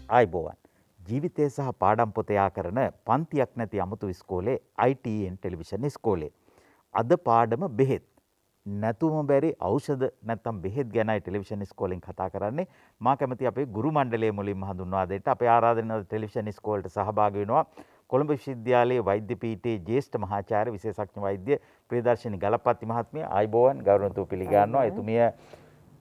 ආයිබෝවන්. ජීවිතය සහ පාඩම් පොත යා කරන පන්තියක් නැති අමුතු ඉස්කෝලේ ITN ටෙලිවිෂන් ඉස්කෝලේ. අද පාඩම බෙහෙත්. නැතුම බැරි ඖෂධ නැත්නම් බෙහෙත් ගැනයි ටෙලිවිෂන් ඉස්කෝලෙන් කතා කරන්නේ. මා කැමති අපේ ගුරු මණ්ඩලයේ මුලින්ම හඳුන්වා දෙන්න අපේ ආරාධනාව ටෙලිවිෂන් ඉස්කෝලේට සහභාගී වෙනවා. කොළඹ විශ්වවිද්‍යාලයේ වෛද්‍ය පීඨයේ ජ්‍යෙෂ්ඨ මහාචාර්ය විශේෂඥ වෛද්‍ය ප්‍රියදර්ශිනී ගලපති මහත්මිය ආයිබෝවන් ගෞරවණීය පිළිගන්නවා. එතුමිය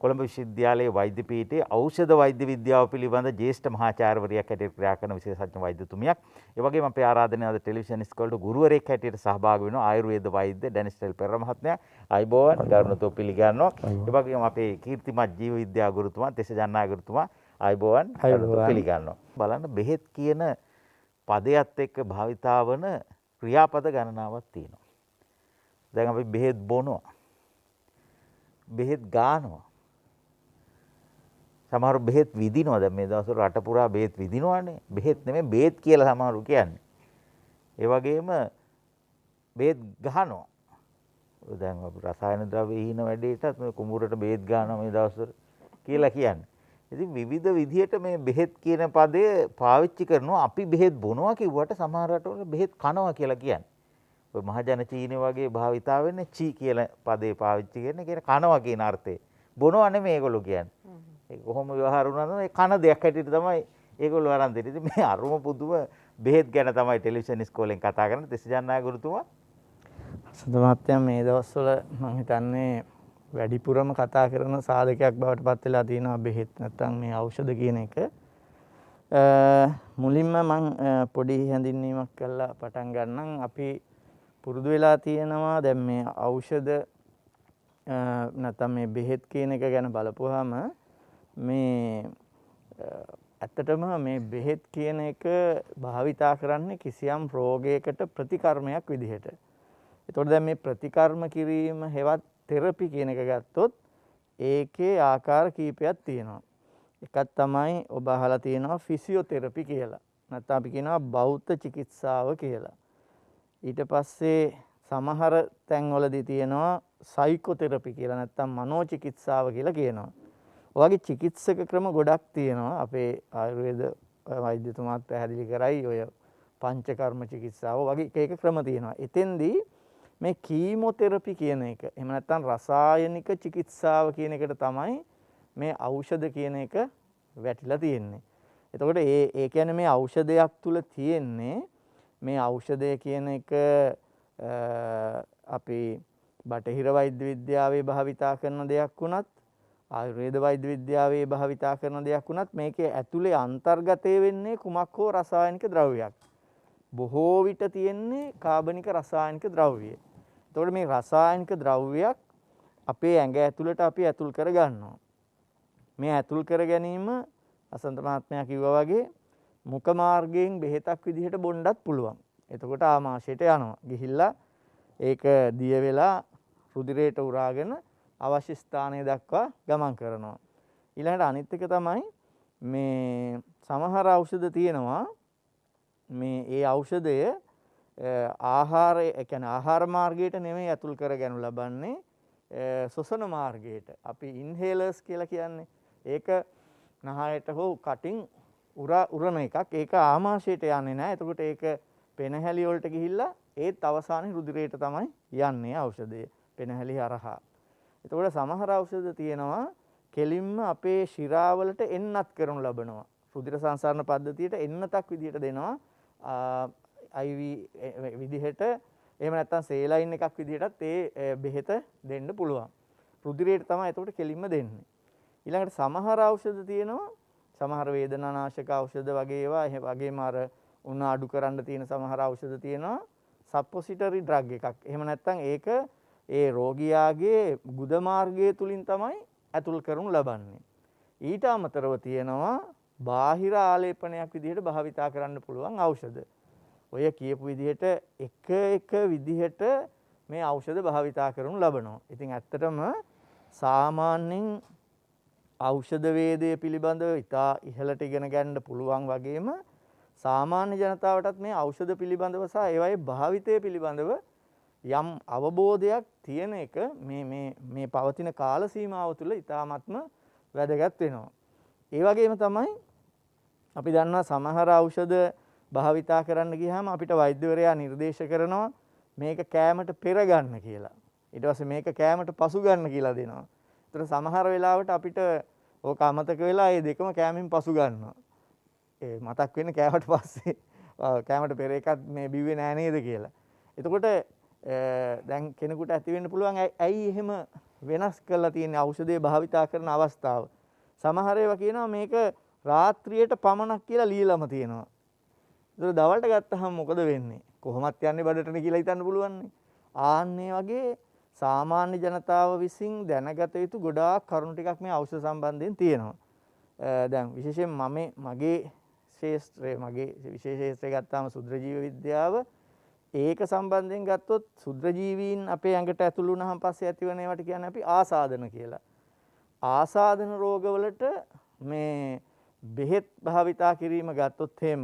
කොළඹ විශ්වවිද්‍යාලයේ වෛද්‍ය පීඨයේ ඖෂධ වෛද්‍ය විද්‍යාව පිළිබඳ ජ්‍යෙෂ්ඨ මහාචාර්යවරියක් හැටියට ක්‍රියා කරන විශේෂඥ වෛද්‍යතුමියක්. ඒ වගේම අපේ ආරාධනාව ටෙලිවිෂන් ඉස්කෝලේට ගුරුවරයෙක් හැටියට සහභාගී වෙනවා ආයුර්වේද වෛද්‍ය ඩැනිස්ටල් පෙරේරා මහත්මයා. ආයිබෝවන් ගෞරවණීය පිළිගන්නවා. ඒ වගේම අපේ කීර්තිමත් ජීව විද්‍යා ගුරුතුමා තෙසජන්නා ගුරුතුමා ආයිබෝවන් ගෞරවණීය පිළිගන්නවා. බලන්න බෙහෙත් කියන පදයට එක්ක භාවිතා වන ක්‍රියාපද ගණනාවක් තියෙනවා. දැන් අපි බෙහෙත් බොනවා. බෙහෙත් ගන්නවා. සමහර බෙහෙත් විදිනවා. දැන් මේ දවස්වල රට පුරා බෙහෙත් විදිනවානේ. බෙහෙත් නෙමෙයි බෙහෙත් කියලා සමහරු කියන්නේ. ඒ වගේම බෙහෙත් ගහනවා. දැන් අපි රසායන ද්‍රව්‍ය හීන වැඩේටත් මේ කුඹුරට බෙහෙත් ගන්නවා මේ දවස්වල කියලා කියන්නේ. ඉතින් විවිධ විදිහට මේ බෙහෙත් කියන පදය පාවිච්චි කරනවා. අපි බෙහෙත් බොනවා කිව්වට සමහර රටවල බෙහෙත් කනවා කියලා කියන්නේ. ඔය මහජන චීනේ වගේ භාවිතා වෙන්නේ චී කියලා පදේ පාවිච්චි කරන කියන කනවා කියන අර්ථේ. බොනවා නෙමෙයි ඒගොල්ලෝ කියන්නේ. ඒක කොහොම ව්‍යවහාර වුණාද ඒ කන දෙයක් හැටියට තමයි ඒගොල්ලෝ අරන් දෙන්නේ. ඉතින් මේ අරුම පුදුම බෙහෙත් ගැන තමයි ටෙලිවිෂන් ඉස්කෝලෙන් කතා කරන්නේ. තෙසජන්නා ගුරුතුමා. සුද මහත්තයා මේ දවස්වල මම හිතන්නේ වැඩිපුරම කතා කරන සාධකයක් බවට පත් වෙලා තියෙනවා බෙහෙත් නැත්නම් මේ ඖෂධ කියන එක. මුලින්ම මම පොඩි හැඳින්වීමක් කරලා පටන් ගන්නම්. අපි පුරුදු වෙලා තියෙනවා දැන් මේ ඖෂධ නැත්නම් මේ බෙහෙත් කියන එක ගැන බලපුවාම මේ ඇත්තටම මේ බෙහෙත් කියන එක භාවිතා කරන්නේ කිසියම් රෝගයකට ප්‍රතිකර්මයක් විදිහට. ඒතකොට දැන් මේ ප්‍රතිකර්ම කිරීම හෙවත් තෙරපි කියන එක ගත්තොත් ඒකේ ආකාර කීපයක් තියෙනවා. එකක් තමයි ඔබ අහලා තියෙනවා ෆිසියෝതെරපි කියලා. නැත්නම් අපි කියනවා බෞද්ධ චිකිත්සාව කියලා. ඊට පස්සේ සමහර තැන්වලදී තියෙනවා සයිකෝതെරපි කියලා නැත්නම් මනෝ චිකිත්සාව කියලා කියනවා. ඔයගේ චිකිත්සක ක්‍රම ගොඩක් තියෙනවා. අපේ ආයුර්වේද වෛද්‍යතුමාත් පැහැදිලි කරයි ඔය පංචකර්ම චිකිත්සාව වගේ එක එක ක්‍රම තියෙනවා. එතෙන්දී මේ කීමෝതെරපි කියන එක එහෙම නැත්නම් රසායනික චිකිත්සාව කියන එකට තමයි මේ ඖෂධ කියන එක වැටිලා තියෙන්නේ. එතකොට ඒ කියන්නේ මේ ඖෂධයක් තුල තියෙන්නේ මේ ඖෂධය කියන එක අපි බටහිර වෛද්‍ය විද්‍යාවේ භාවිතා කරන දෙයක් වුණත් ආයුර්වේද වෛද්‍ය විද්‍යාවේ භාවිතා කරන දෙයක් වුණත් මේකේ ඇතුලේ අන්තර්ගතය වෙන්නේ කුමක් හෝ රසායනික ද්‍රව්‍යයක්. බොහෝ විට තියෙන්නේ කාබනික රසායනික ද්‍රව්‍ය. එතකොට මේ රසායනික ද්‍රව්‍යයක් අපේ ඇඟ ඇතුළට අපි ඇතුල් කර ගන්නවා. මේ ඇතුල් කර ගැනීම අසන්ත මහත්මයා කිව්වා වගේ මුඛ මාර්ගයෙන් බෙහෙතක් විදිහට බොන්නත් පුළුවන්. එතකොට ආමාශයට යනවා. ගිහිල්ලා ඒක දිය වෙලා රුධිරයට උරාගෙන අවශ්‍ය ස්ථානය දක්වා ගමන් කරනවා. ඊළඟට අනිත් එක තමයි මේ සමහර ඖෂධ තියෙනවා මේ ඒ ඖෂධය ආහාරය කියන්නේ ආහාර මාර්ගයට නෙමෙයි ඇතුල් කරගනු ලබන්නේ ශ්වසන මාර්ගයට. අපි ඉන්හේලර්ස් කියලා කියන්නේ ඒක නහයට හෝ කටින් උරන එකක්. ඒක ආමාශයට යන්නේ නැහැ. එතකොට ඒක පෙනහැලි වලට ගිහිල්ලා ඒත් අවසානයේ රුධිරයට තමයි යන්නේ ඖෂධය. පෙනහැලි හරහා. එතකොට සමහර ඖෂධ තියෙනවා කෙලින්ම අපේ ශිරාවලට එන්නත් කරනු ලබනවා. රුධිර සංසරණ පද්ධතියට එන්නතක් විදිහට දෙනවා. IV විදිහට එහෙම නැත්නම් සේලයින් එකක් විදිහටත් ඒ බෙහෙත දෙන්න පුළුවන්. රුධිරයට තමයි එතකොට කෙලින්ම දෙන්නේ. ඊළඟට සමහර ඖෂධ තියෙනවා සමහර වේදනානාශක ඖෂධ වගේ ඒවා එහෙම වගේම අර උණ අඩු කරන්න තියෙන සමහර ඖෂධ තියෙනවා සප්පොසිටරි ඩ්‍රග් එකක්. එහෙම නැත්නම් ඒක ඒ රෝගියාගේ ගුද මාර්ගය තුලින් තමයි ඇතුල් කරනු ලබන්නේ. ඊට අමතරව තියෙනවා බාහිර ආලේපනයක් විදිහට භාවිතා කරන්න පුළුවන් ඖෂධ. ඔය කියපු විදිහට එක විදිහට මේ ඖෂධ භාවිතා කරනු ලබනවා. ඉතින් ඇත්තටම සාමාන්‍යයෙන් ඖෂධ වේදය පිළිබඳව ඉතා ඉහළට ඉගෙන ගන්න පුළුවන් වගේම සාමාන්‍ය ජනතාවටත් මේ ඖෂධ පිළිබඳව සහ ඒවායේ භාවිතය පිළිබඳව යම් අවබෝධයක් තියෙන එක මේ පවතින කාල සීමාව තුළ ඉතාමත්ම වැදගත් වෙනවා. ඒ වගේම තමයි අපි දන්නවා සමහර ఔෂධ භාවිතා කරන්න ගියාම අපිට වෛද්‍යවරයා නිර්දේශ කරනවා මේක කෑමට පෙර ගන්න කියලා. ඊට පස්සේ මේක කෑමට පසු ගන්න කියලා දෙනවා. ඒතර සමහර වෙලාවට අපිට ඕක අමතක වෙලා මේ දෙකම කෑමෙන් පසු ගන්නවා. ඒ මතක් වෙන්නේ කෑමට පස්සේ කෑමට පෙර එකක් මේ බිව්වේ නෑ නේද කියලා. එතකොට දැන් කෙනෙකුට ඇති වෙන්න පුළුවන් ඇයි එහෙම වෙනස් කරලා තියෙන ඖෂධය භාවිතා කරන අවස්ථාව. සමහර ඒවා කියනවා මේක රාත්‍රියට පමණක් කියලා ලියලම තියෙනවා. ඒක දවල්ට ගත්තහම මොකද වෙන්නේ? කොහොමත් යන්නේ බඩටනේ කියලා හිතන්න පුළුවන්නේ. ආන්නේ වගේ සාමාන්‍ය ජනතාව විසින් දැනගත යුතු ගොඩාක් කරුණු ටිකක් මේ ඖෂධ සම්බන්ධයෙන් තියෙනවා. දැන් විශේෂයෙන් මගේ ශාස්ත්‍රයේ මගේ විශේෂ ශාස්ත්‍රය ගත්තාම සුද්ධ ජීව විද්‍යාව ඒක සම්බන්ධයෙන් ගත්තොත් සුද්ධ ජීවීන් අපේ ඇඟට ඇතුළු වුණාන් පස්සේ ඇතිවන ඒවට කියන්නේ අපි ආසාදන කියලා. ආසාදන රෝගවලට මේ බෙහෙත් භාවිතා කිරීම ගත්තොත් එහෙම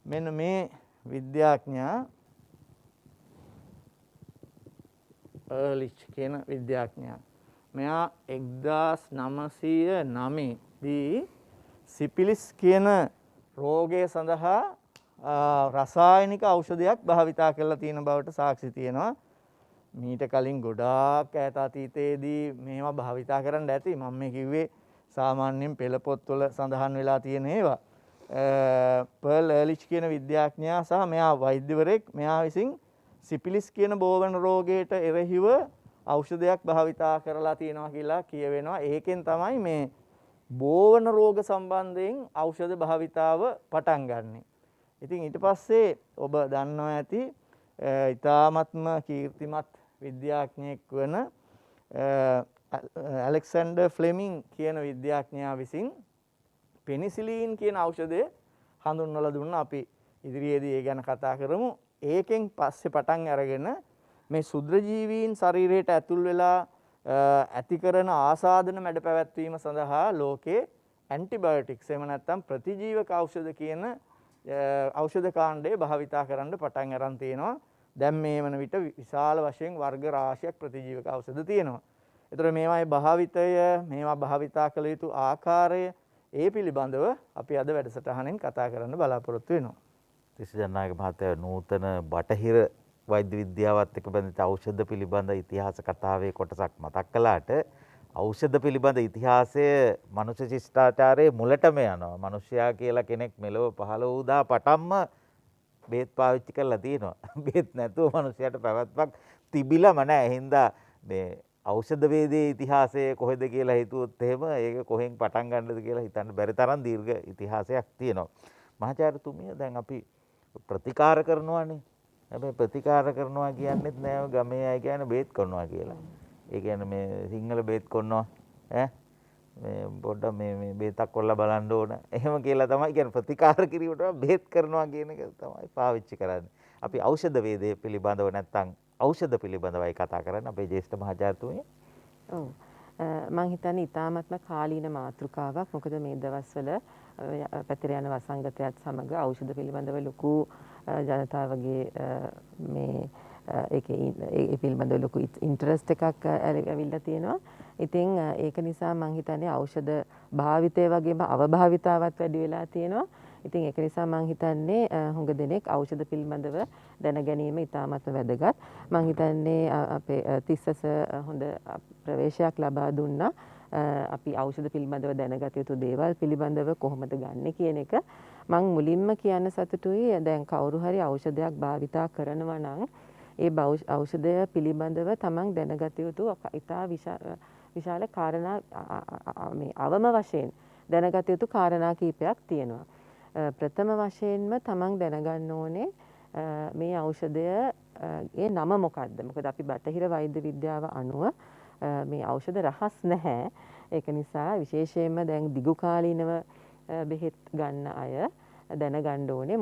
මෙන්න මේ විද්‍යාඥයා එර්ලිච් කියන විද්‍යාඥයා මෙයා 1909 දී සිපිලිස් කියන රෝගය සඳහා රසායනික ඖෂධයක් භාවිතා කරලා තියෙන බවට සාක්ෂි තියෙනවා. මීට කලින් ගොඩාක් ඈත අතීතයේදී මේවා භාවිතා කරන්න ඇති. මම මේ කිව්වේ සාමාන්‍යයෙන් පෙළ පොත්වල සඳහන් වෙලා තියෙන ඒවා. පර්ල් එර්ලිච් කියන විද්‍යාඥයා සහ මෙයා වෛද්‍යවරයෙක් මෙයා විසින් සිපිලිස් කියන බෝවන රෝගයට එරෙහිව ඖෂධයක් භාවිතා කරලා තියෙනවා කියලා කියවෙනවා. ඒකෙන් තමයි මේ බෝවන රෝග සම්බන්ධයෙන් ඖෂධ භාවිතාව පටන් ගන්නෙ. ඉතින් ඊට පස්සේ ඔබ දන්නවා ඇති ඉතාමත්ම කීර්තිමත් විද්‍යාඥයෙක් වන ඇලෙක්සැන්ඩර් ෆ්ලෙමිං කියන විද්‍යාඥයා විසින් පෙනිසිලීන් කියන ඖෂධය හඳුන්වලා දුන්නා. අපි ඉදිරියේදී ඒ ගැන කතා කරමු. ඒකෙන් පස්සේ පටන් අරගෙන මේ ශුද්‍රජීවීන් ශරීරයට ඇතුල් වෙලා ඇති කරන ආසාදන මැඩ පැවැත්වීම සඳහා ලෝකේ ඇන්ටිබයොටික්ස් එහෙම නැත්නම් ප්‍රතිජීවක ඖෂධ කියන ඖෂධ කාණ්ඩය භාවිතා කරන්න පටන් අරන් තියෙනවා. දැන් මේ වන විට විශාල වශයෙන් වර්ග රාශියක් ප්‍රතිජීවක ඖෂධ තියෙනවා. ඒතර මේවායේ භාවිතය, මේවා භාවිතා කළ යුතු ආකාරය ඒ පිළිබඳව අපි අද වැඩසටහනෙන් කතා කරන්න බලාපොරොත්තු වෙනවා. තිස්සජනායක මහත්තයා නූතන බටහිර වෛද්‍ය විද්‍යාවත් එක්ක බැඳිච්ච ඖෂධ පිළිබඳ ඉතිහාස කතාවේ කොටසක් මතක් කළාට ඖෂධ පිළිබඳ ඉතිහාසය මනුෂ්‍ය ශිෂ්ටාචාරයේ මුලටම යනවා. මිනිසයා කියලා කෙනෙක් මෙලොව පහළ වූ දා පටන්ම බේත් පාවිච්චි කරලා තියෙනවා. බේත් නැතුව මිනිසයාට පැවැත්මක් තිබිලම නැහැ. හින්දා මේ ඖෂධ වේදයේ ඉතිහාසය කොහෙද කියලා හිතුවොත් එහෙම ඒක කොහෙන් පටන් ගන්නද කියලා හිතන්න බැරි තරම් දීර්ඝ ඉතිහාසයක් තියෙනවා. මහාචාර්යතුමිය දැන් අපි ප්‍රතිකාර කරනවානේ. හැබැයි ප්‍රතිකාර කරනවා කියන්නේත් නෑ ගමේ අය කියන්නේ බේත් කරනවා කියලා. ඒ කියන්නේ මේ සිංහල බේත් කරනවා ඈ මේ පොඩ්ඩක් මේ බේතක් කොල්ල බලන්න ඕන. එහෙම කියලා තමයි කියන්නේ ප්‍රතිකාර කිරීමට බේත් කරනවා කියන එක තමයි පාවිච්චි කරන්නේ. අපි ඖෂධ වේදයේ පිළිබඳව නැත්තම් ඖෂධ පිළිබඳවයි කතා කරන්නේ අපේ ජ්‍යෙෂ්ඨ මහාචාර්යතුමිය. ඔව්. මම හිතන්නේ ඉතාමත්ම කාලීන මාතෘකාවක්. මොකද මේ දවස්වල පැතිර යන වසංගතයත් සමග ඖෂධ පිළිබඳව ලොකු ජනතාවගේ මේ ඒ පිළිබඳව ලොකු ඉන්ටරෙස්ට් එකක් ඇවිල්ලා තියෙනවා. ඉතින් ඒක නිසා මම හිතන්නේ ඖෂධ භාවිතය වගේම අවභාවිතාවත් වැඩි වෙලා තියෙනවා. ඉතින් ඒක නිසා මම හිතන්නේ හුඟ දෙනෙක් ඖෂධ පිළිබඳව දැන ගැනීම ඉතාමත්ම වැදගත්. මම හිතන්නේ අපේ තිස්සස හොඳ ප්‍රවේශයක් ලබා දුන්නා. අපි ඖෂධ පිළිබඳව දැනගත යුතු දේවල් පිළිබඳව කොහොමද ගන්නෙ කියන එක. මම මුලින්ම කියන්න සතුටුයි දැන් කවුරු හරි ඖෂධයක් භාවිතා කරනවා නම් ඒ ඖෂධය පිළිබඳව තමන් දැනගත යුතු ඉතා විශාල කාරණා මේ අවම වශයෙන් දැනගත යුතු කාරණා කීපයක් තියෙනවා. ප්‍රථම වශයෙන්ම තමන් දැනගන්න ඕනේ මේ ඖෂධයේ නම මොකක්ද? මොකද අපි බටහිර වෛද්‍ය විද්‍යාව අනුව මේ ඖෂධ රහස් නැහැ. ඒක නිසා විශේෂයෙන්ම දැන් දිගු කාලීනව බෙහෙත් ගන්න අය දැනගන්න ඕනේ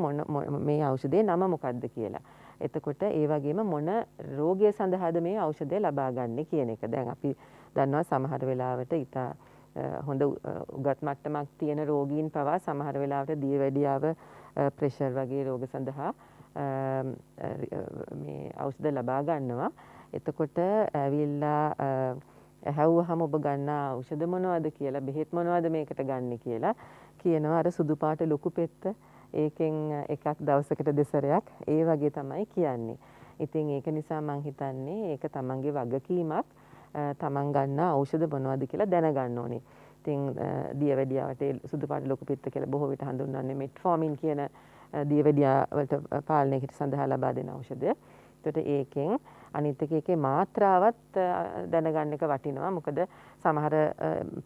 මේ ඖෂධයේ නම මොකක්ද කියලා. එතකොට ඒ වගේම මොන රෝගය සඳහාද මේ ඖෂධය ලබා ගන්න කියන එක. දැන් අපි දන්නවා සමහර වෙලාවට ඉතා හොඳ උගත් මට්ටමක් තියෙන රෝගීන් පවා සමහර වෙලාවට දියවැඩියාව ප්‍රෙෂර් වගේ රෝග සඳහා මේ ඖෂධ ලබා ගන්නවා. එතකොට ඇවිල්ලා ඇහැව්වහම ඔබ ගන්න ඖෂධ මොනවද කියලා බෙහෙත් මොනවද මේකට ගන්න කියලා කියනවා අර සුදු පාට ලොකු පෙත්ත ඒකෙන් එකක් දවසකට දෙසරයක් ඒ වගේ තමයි කියන්නේ. ඉතින් ඒක නිසා මම හිතන්නේ ඒක තමන්ගේ වගකීමක් තමන් ගන්න ඖෂධ මොනවද කියලා දැනගන්න ඕනේ. ඉතින් දියවැඩියාවට සුදු පාට ලොකු පෙත්ත කියලා බොහෝ විට හඳුන්වන්නේ මෙට්ෆෝමින් කියන දියවැඩියාවට පාලනයකට සඳහා ලබා දෙන ඖෂධය. එතකොට ඒකෙන් අනිත් එකේ මාත්‍රාවත් දැනගන්න එක වටිනවා. මොකද සමහර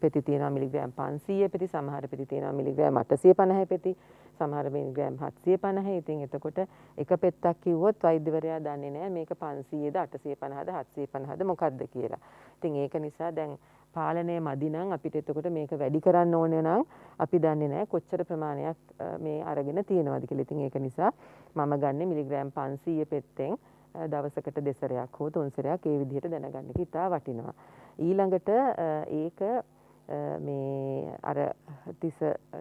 පෙති තියෙනවා මිලිග්‍රෑම් 500 පෙති, සමහර පෙති තියෙනවා මිලිග්‍රෑම් 850 පෙති, සමහර මිලිග්‍රෑම් 750. ඉතින් එතකොට එක පෙත්තක් කිව්වොත් වෛද්‍යවරයා දන්නේ නැහැ මේක 500ද 850ද 750ද මොකක්ද කියලා. ඉතින් ඒක නිසා දැන් පාලනය මදි නම් අපිට එතකොට මේක වැඩි කරන්න ඕනේ නම් අපි දන්නේ නැහැ කොච්චර ප්‍රමාණයක් මේ අරගෙන තියෙනවද කියලා. ඉතින් ඒක නිසා මම ගන්න මිලිග්‍රෑම් 500 පෙත්තෙන් දවසකට දෙසරයක් හෝ තුන්සරයක් ඒ විදිහට දැනගන්න එක ඉතා වටිනවා. ඊළඟට ඒක මේ අර තිස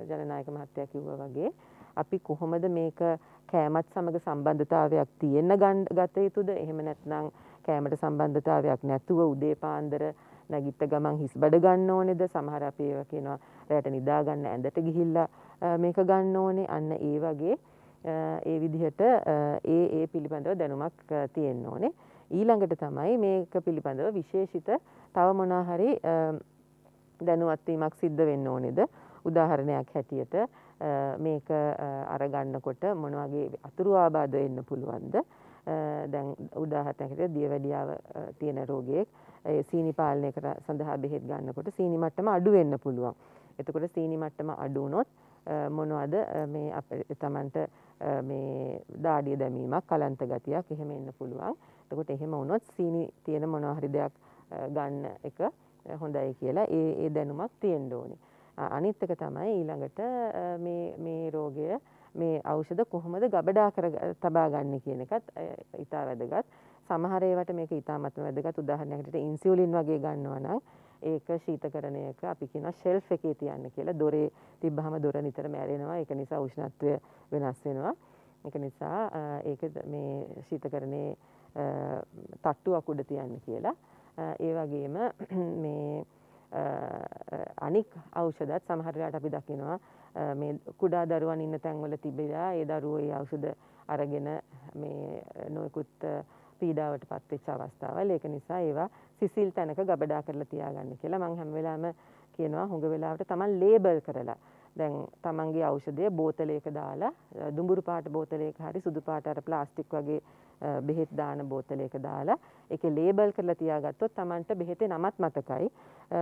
ජනනායක මහත්තයා කිව්වා වගේ අපි කොහොමද මේක කෑමත් සමග සම්බන්ධතාවයක් තියෙන්න ගත යුතුද? එහෙම නැත්නම් කෑමට සම්බන්ධතාවයක් නැතුව උදේ පාන්දර නැගිට ගමන් හිස් බඩ ගන්න ඕනේද? සමහර අපි ඒවා කියනවා රැට නිදා ගන්න ඇඳට ගිහිල්ලා මේක ගන්න ඕනේ. අන්න ඒ වගේ ඒ විදිහට ඒ පිළිබඳව දැනුමක් තියෙන්න ඕනේ. ඊළඟට තමයි මේක පිළිබඳව විශේෂිත තව මොනවා හරි දැනුවත් වීමක් සිද්ධ වෙන්න ඕනේද? උදාහරණයක් හැටියට මේක අරගන්නකොට මොන වගේ අතුරු ආබාධ එන්න පුළුවන්ද? දැන් උදාහරණයක් හැටියට දියවැඩියාව තියෙන රෝගියෙක් සීනි පාලනයකට සඳහා බෙහෙත් ගන්නකොට සීනි මට්ටම අඩු වෙන්න පුළුවන්. එතකොට සීනි මට්ටම අඩු වුණොත් මොනවද මේ තමන්ට මේ දාඩිය දැමීමක් කලන්ත ගතියක් එහෙම එන්න පුළුවන්. එතකොට එහෙම වුණොත් සීනි තියෙන මොනවා හරි දෙයක් ගන්න එක හොඳයි කියලා ඒ දැනුමක් තියෙන්න ඕනේ. අනිත් එක තමයි ඊළඟට මේ රෝගය මේ ඖෂධ කොහොමද ගබඩා කර තබා ගන්න කියන එකත් ඉතා වැදගත්. සමහර ඒවාට මේක ඉතාමත්ම වැදගත්. උදාහරණයක් විදිහට ඉන්සියුලින් වගේ ගන්නවා නම් ඒක ශීතකරණයක අපි කියනවා ෂෙල්ෆ් එකේ තියන්න කියලා. දොරේ තිබ්බහම දොර නිතරම ඇරෙනවා. ඒක නිසා උෂ්ණත්වය වෙනස් වෙනවා. ඒක නිසා ඒක මේ ශීතකරණයේ තට්ටුවක් උඩ තියන්න කියලා. ඒ වගේම මේ අනික් ඖෂධත් සමහර වෙලාවට අපි දකිනවා මේ කුඩා දරුවන් ඉන්න තැන්වල තිබිලා ඒ දරුවෝ ඒ ඖෂධ අරගෙන මේ නොයෙකුත් පීඩාවටපත් වෙච්ච අවස්ථාවල්. ඒක නිසා ඒවා සිසිල් තැනක ගබඩා කරලා තියාගන්න කියලා මම හැම වෙලාවෙම කියනවා. හුඟ වෙලාවට Taman ලේබල් කරලා දැන් Tamanගේ ඖෂධය බෝතලයක දාලා දුඹුරු පාට බෝතලයක හරි සුදු පාට අර ප්ලාස්ටික් වගේ බෙහෙත් දාන බෝතලයක දාලා ඒකේ ලේබල් කරලා තියාගත්තොත් Tamanට බෙහෙතේ නමත් මතකයි.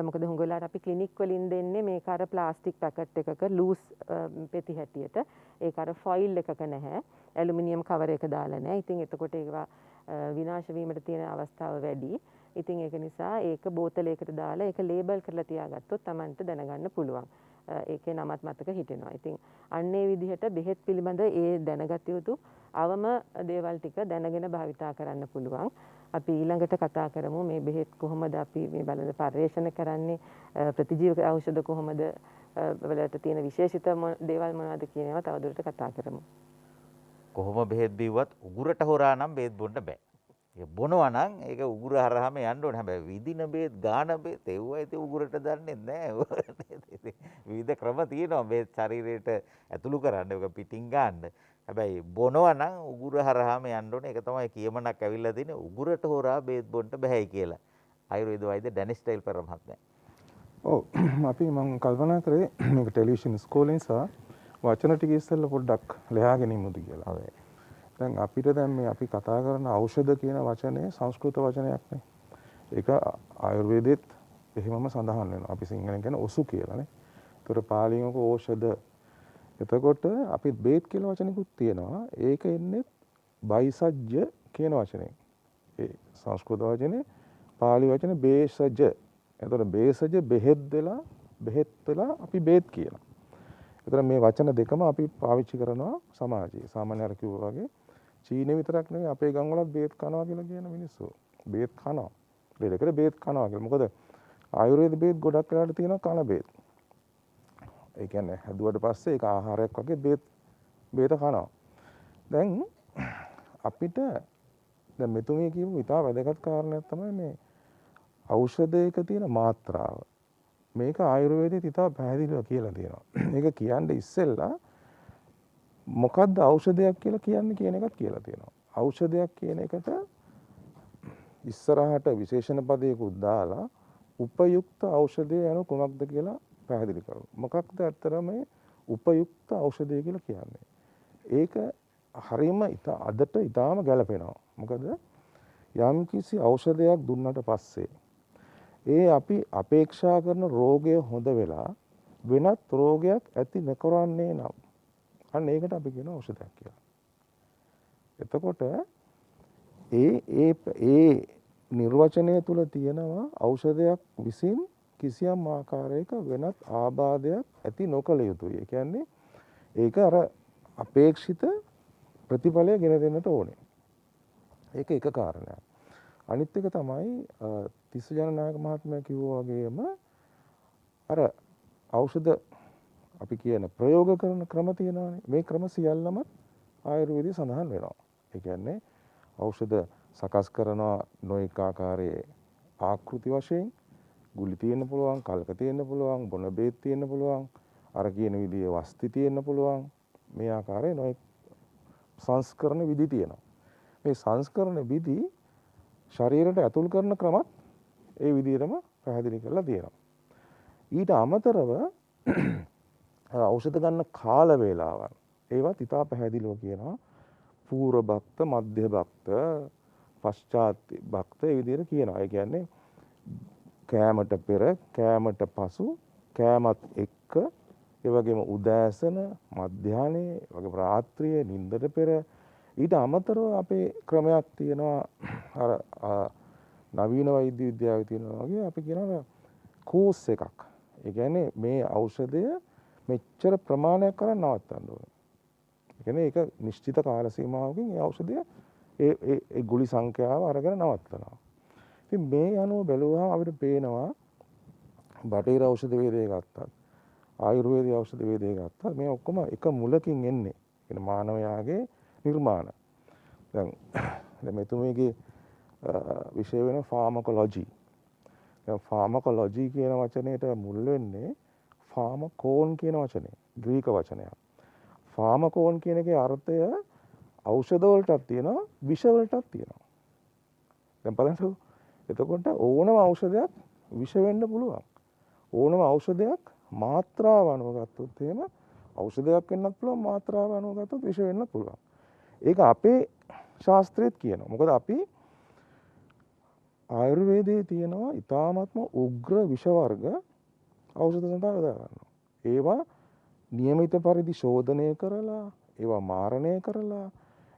මොකද හුඟ වෙලාවට අපි ක්ලිනික් වලින් දෙන්නේ මේක අර ප්ලාස්ටික් පැකට් එකක ලූස් පෙති හැටියට. ඒක අර ෆොයිල් එකක නැහැ. ඇලුමිනියම් කවර් එක දාලා නැහැ. ඉතින් එතකොට ඒවා විනාශ වීමට තියෙන අවස්ථාව වැඩි. ඉතින් ඒක නිසා ඒක බෝතලයකට දාලා ඒක ලේබල් කරලා තියාගත්තොත් Tamanට දැනගන්න පුළුවන්. ඒකේ නමත් මතක හිටිනවා. ඉතින් අන්න ඒ විදිහට බෙහෙත් පිළිබඳ ඒ දැනගත යුතු අවම දේවල් ටික දැනගෙන භාවිතා කරන්න පුළුවන්. අපි ඊළඟට කතා කරමු මේ බෙහෙත් කොහොමද අපි මේ බලන පර්යේෂණ කරන්නේ, ප්‍රතිජීවක ඖෂධ කොහොමද වලට තියෙන විශේෂිත දේවල් මොනවද කියන ඒවා තවදුරට කතා කරමු. කොහොම බෙහෙත් බිව්වත් උගුරට හොරා නම් බෙහෙත් බොන්න බෑ. ඒක බොනවා නම් ඒක උගුර හරහාම යන්න ඕනේ. හැබැයි විදින බෙහෙත් ගාන බෙහෙත් ඒවා ඉතින් උගුරට දන්නේ නැහැ. විවිධ ක්‍රම තියෙනවා බෙහෙත් ශරීරයට ඇතුළු කරන්න. ඒක පිටින් ගන්න. හැබැයි බොනවා නම් උගුර හරහාම යන්න ඕනේ. ඒක තමයි කියමනක් ඇවිල්ලා තියෙන්නේ උගුරට හොරා බෙහෙත් බොන්න බෑයි කියලා. ආයුර්වේද වෛද්‍ය ඩැනිස් ටයිල් පෙර මහත්මයා. ඔව් අපි මම කල්පනා කරේ මේක ටෙලිවිෂන් ඉස්කෝලේ නිසා වචන ටික ඉස්සෙල්ලා පොඩ්ඩක් ලියාගෙන ඉමුද කියලා. හරි. දැන් අපිට දැන් මේ අපි කතා කරන ඖෂධ කියන වචනේ සංස්කෘත වචනයක් නේ. ඒක ආයුර්වේදෙත් එහෙමම සඳහන් වෙනවා. අපි සිංහලෙන් කියන ඔසු කියලානේ. ඒතර පාලියෙන් ඔක ඖෂධ. එතකොට අපි බේත් කියලා වචනකුත් තියෙනවා. ඒක එන්නේ බයිසජ්ජ කියන වචනේ. ඒ සංස්කෘත වචනේ පාලි වචනේ බේසජ. එතකොට බේසජ බෙහෙත් වෙලා අපි බේත් කියනවා. එතකොට මේ වචන දෙකම අපි පාවිච්චි කරනවා සමාජයේ. සාමාන්‍ය අර කිව්වා වගේ චීනේ විතරක් නෙවෙයි අපේ ගම් වලත් බේත් කනවා කියලා කියන මිනිස්සු. බේත් කනවා. ලෙඩකට බේත් කනවා කියලා. මොකද ආයුර්වේද බේත් ගොඩක් වෙලාට තියෙනවා කන බේත්. ඒ කියන්නේ හැදුවට පස්සේ ඒක ආහාරයක් වගේ බේත කනවා. දැන් අපිට දැන් මෙතුමිය කියපු ඉතාල වැදගත් කාරණයක් තමයි මේ ඖෂධයක තියෙන මාත්‍රාව. මේක ආයුර්වේදයේ ඉතා පැහැදිලිව කියලා තියෙනවා. මේක කියන්නේ ඉස්සෙල්ලා මොකද්ද ඖෂධයක් කියලා කියන්නේ කියන එකත් කියලා තියෙනවා. ඖෂධයක් කියන එකට ඉස්සරහට විශේෂණ පදයකුත් දාලා උපයුක්ත ඖෂධය යන කොමක්ද කියලා පැහැදිලි කරනවා. මොකක්ද ඇත්තටම මේ උපයුක්ත ඖෂධය කියලා කියන්නේ? ඒක හරීම අදට ඊටාම ගැලපෙනවා. මොකද යම් කිසි ඖෂධයක් දුන්නට පස්සේ ඒ අපි අපේක්ෂා කරන රෝගය හොඳ වෙලා වෙනත් රෝගයක් ඇති නොකරන්නේ නම් අන්න ඒකට අපි කියන ඖෂධයක් කියලා. එතකොට ඒ නිර්වචනය තුල තියෙනවා ඖෂධයක් විසින් කිසියම් ආකාරයක වෙනත් ආබාධයක් ඇති නොකළ යුතුයි. ඒ කියන්නේ ඒක අර අපේක්ෂිත ප්‍රතිඵලය ගෙන දෙන්නට ඕනේ. ඒක එක කාරණයක්. අනිත් එක තමයි තිස්ස ජනනායක මහත්මයා කිව්වා වගේම අර ඖෂධ අපි කියන ප්‍රයෝග කරන ක්‍රම තියෙනවානේ. මේ ක්‍රම සියල්ලම ආයුර්වේදයේ සඳහන් වෙනවා. ඒ කියන්නේ ඖෂධ සකස් කරන නොඑක ආකාරයේ ආකෘති වශයෙන් ගුලි තියෙන්න පුළුවන්, කල්ක තියෙන්න පුළුවන්, බොන බේත් තියෙන්න පුළුවන්, අර කියන විදිහේ වස්ති තියෙන්න පුළුවන්. මේ ආකාරයේ නොඑක සංස්කරණ විදි තියෙනවා. මේ සංස්කරණ විදි ශරීරයට ඇතුල් කරන ක්‍රමත් ඒ විදිහටම පැහැදිලි කරලා තියෙනවා. ඊට අමතරව ඖෂධ ගන්න කාල වේලාවන් ඒවත් ඉතා පැහැදිලිව කියනවා. පූර්ව භක්ත, මධ්‍ය භක්ත, පශ්චාත් භක්ත ඒ විදිහට කියනවා. ඒ කියන්නේ කෑමට පෙර, කෑමට පසු, කෑමත් එක්ක, ඒ වගේම උදෑසන, මධ්‍යාහ්නයේ, වගේ රාත්‍රියේ නිින්දට පෙර ඊට අමතරව අපේ ක්‍රමයක් තියෙනවා. අර නවීන වෛද්‍ය විද්‍යාවේ තියෙනවා වගේ අපි කියනවා කෝස් එකක්. ඒ කියන්නේ මේ ඖෂධය මෙච්චර ප්‍රමාණයක් කරන් නවත්තන්න ඕනේ. ඒ කියන්නේ ඒක නිශ්චිත කාල සීමාවකින් ඒ ඖෂධය ඒ ගුලි සංඛ්‍යාව අරගෙන නවත්තනවා. ඉතින් මේ අනුව බැලුවහම අපිට පේනවා බටහිර ඖෂධ වේදය ගත්තත් ආයුර්වේදීය ඖෂධ වේදය ගත්තත් මේ ඔක්කොම එක මුලකින් එන්නේ. කියන මානවයාගේ නිර්මාණ. දැන් මෙතුමේගේ විෂය වෙන ෆාමකොලොජි. දැන් ෆාමකොලොජි කියන වචනයට මුල් වෙන්නේ ෆාමකෝන් කියන වචනේ. ග්‍රීක වචනයක්. ෆාමකෝන් කියන එකේ අර්ථය ඖෂධ වලටත් තියෙනවා, විෂ වලටත් තියෙනවා. දැන් බලන්න. එතකොට ඕනම ඖෂධයක් විෂ වෙන්න පුළුවන්. ඕනම ඖෂධයක් මාත්‍රාව අනුව ගත්තොත් එහෙම ඖෂධයක් වෙන්නත් පුළුවන්, මාත්‍රාව අනුව ගත්තොත් විෂ වෙන්නත් පුළුවන්. ඒක අපේ ශාස්ත්‍රයේත් කියනවා. මොකද අපි ආයුර්වේදයේ තියෙනවා ඊ타ත්ම උග්‍ර විෂ වර්ග ඖෂධ සඳහා යොදා ගන්නවා. ඒවා નિયમિત පරිදි ශෝධනය කරලා, ඒවා මාරණය කරලා,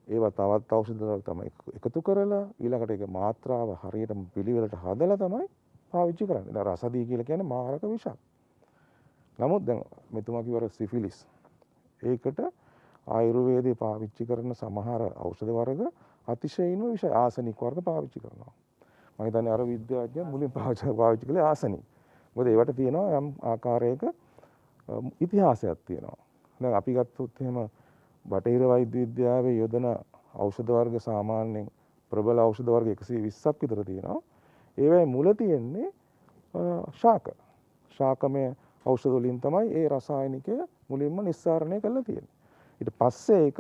ඒවා තවත් ඖෂධ වල තමයි එකතු කරලා ඊළඟට ඒක මාත්‍රාව හරියටම පිළිවෙලට හදලා තමයි පාවිච්චි කරන්නේ. දැන් රසදී කියලා කියන්නේ මාරක විෂක්. නමුත් දැන් මෙතුමා කිව්වර සිෆිලිස්. ඒකට ආයුර්වේදයේ පාවිච්චි කරන සමහර ඖෂධ වර්ග අතිශයින්ම විෂ ආසනික් වර්ග පාවිච්චි කරනවා. මම හිතන්නේ අර විද්‍යාඥයා මුලින් පාවිච්චි කළේ ආසනික්. මොකද ඒවට තියෙනවා යම් ආකාරයක ඉතිහාසයක් තියෙනවා. දැන් අපි ගත්තොත් එහෙම බටහිර වෛද්‍ය විද්‍යාවේ යොදන ඖෂධ වර්ග සාමාන්‍යයෙන් ප්‍රබල ඖෂධ වර්ග 120ක් විතර තියෙනවා. ඒවැයි මුල තියෙන්නේ ශාක. ශාකමය ඖෂධ වලින් තමයි ඒ රසායනිකය මුලින්ම නිස්සාරණය කරලා තියෙන්නේ. ඊට පස්සේ ඒක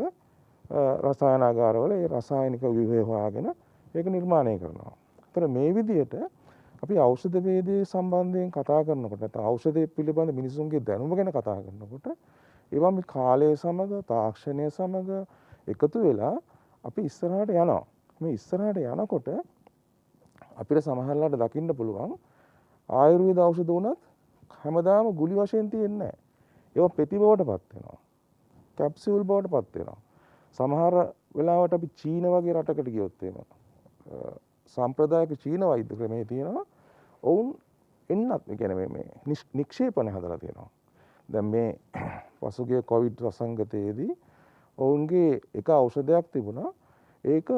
රසායනාගාරවල ඒ රසායනික ව්‍යුහය හොයාගෙන ඒක නිර්මාණය කරනවා. ඒතර මේ විදිහට අපි ඖෂධ වේදයේ සම්බන්ධයෙන් කතා කරනකොට නැත්නම් ඖෂධය පිළිබඳ මිනිසුන්ගේ දැනුම ගැන කතා කරනකොට ඒවා මේ කාලය සමග, තාක්ෂණය සමග එකතු වෙලා අපි ඉස්සරහට යනවා. මේ ඉස්සරහට යනකොට අපිට සමහරවිට දකින්න පුළුවන් ආයුර්වේද ඖෂධ උනත් හැමදාම ගුලි වශයෙන් තියෙන්නේ නැහැ. ඒවා පෙති බවටපත් වෙනවා. කැප්සියුල් බවටපත් වෙනවා. සමහර වෙලාවට අපි චීන වගේ රටකට ගියොත් එහෙම සාම්ප්‍රදායික චීන වෛද්‍ය ක්‍රමයේ තියෙනවා. ඔවුන් එන්නත් කියන්නේ මේ නික්ෂේපණ හදලා තියෙනවා. දැන් මේ පසුගිය කොවිඩ් වසංගතයේදී ඔවුන්ගේ එක ඖෂධයක් තිබුණා. ඒක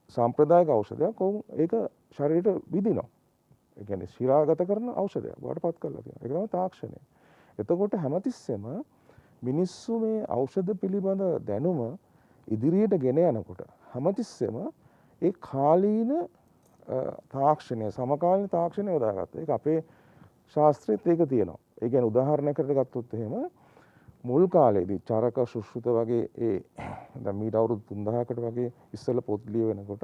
සාම්ප්‍රදායික ඖෂධයක්. ඔවුන් ඒක ශරීරයට විදිනවා. ඒ කියන්නේ ශිරාගත කරන ඖෂධයක් වඩපත් කරලා තියෙනවා. ඒක තමයි තාක්ෂණය. එතකොට හැමතිස්සෙම මිනිස්සු මේ ඖෂධ පිළිබඳ දැනුම ඉදිරියට ගෙන යනකොට හැමතිස්සෙම ඒ කාලීන තාක්ෂණය, සමකාලීන තාක්ෂණය යොදාගත්තා. ඒක අපේ ශාස්ත්‍රයේත් ඒක තියෙනවා. ඒ කියන්නේ උදාහරණයකට ගත්තොත් එහෙම මුල් කාලේදී චරක සුශ්‍රුත වගේ ඒ දැන් මීට අවුරුදු 3000කට වගේ ඉස්සෙල්ලා පොත් ලියවෙනකොට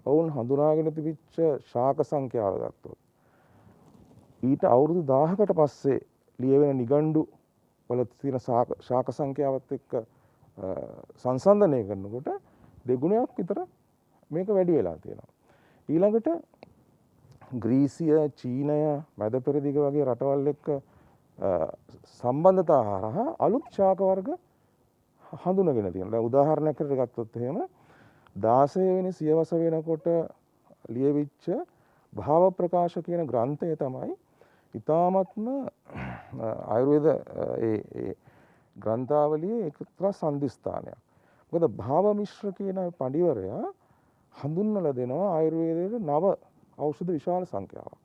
ඔවුන් හඳුනාගෙන තිබිච්ච ශාක සංඛ්‍යාව ගත්තොත් ඊට අවුරුදු 1000කට පස්සේ ලියවෙන නිගණ්ඩු වල තියෙන ශාක සංඛ්‍යාවත් එක්ක සංසන්දනය කරනකොට දෙගුණයක් විතර මේක වැඩි වෙලා තියෙනවා. ඊළඟට ග්‍රීසිය, චීනය, මැද පෙරදිග වගේ රටවල් එක්ක සම්බන්ධතා හරහා අලුත් ශාක වර්ග හඳුනගෙන තියෙනවා. දැන් උදාහරණයකට ගත්තොත් එහෙම 16 වෙනි සියවස වෙනකොට ලියවිච්ච භාව ප්‍රකාශ කියන ග්‍රන්ථය තමයි ඊ타මත්ම ආයුර්වේද ඒ ග්‍රන්ථාවලියේ එක්තරා සම්දිස්ථානයක්. මොකද භාව මිශ්‍ර කියන පඬිවරයා හඳුන්වලා දෙනවා ආයුර්වේදයේ නව ඖෂධ විශාල සංඛ්‍යාවක්.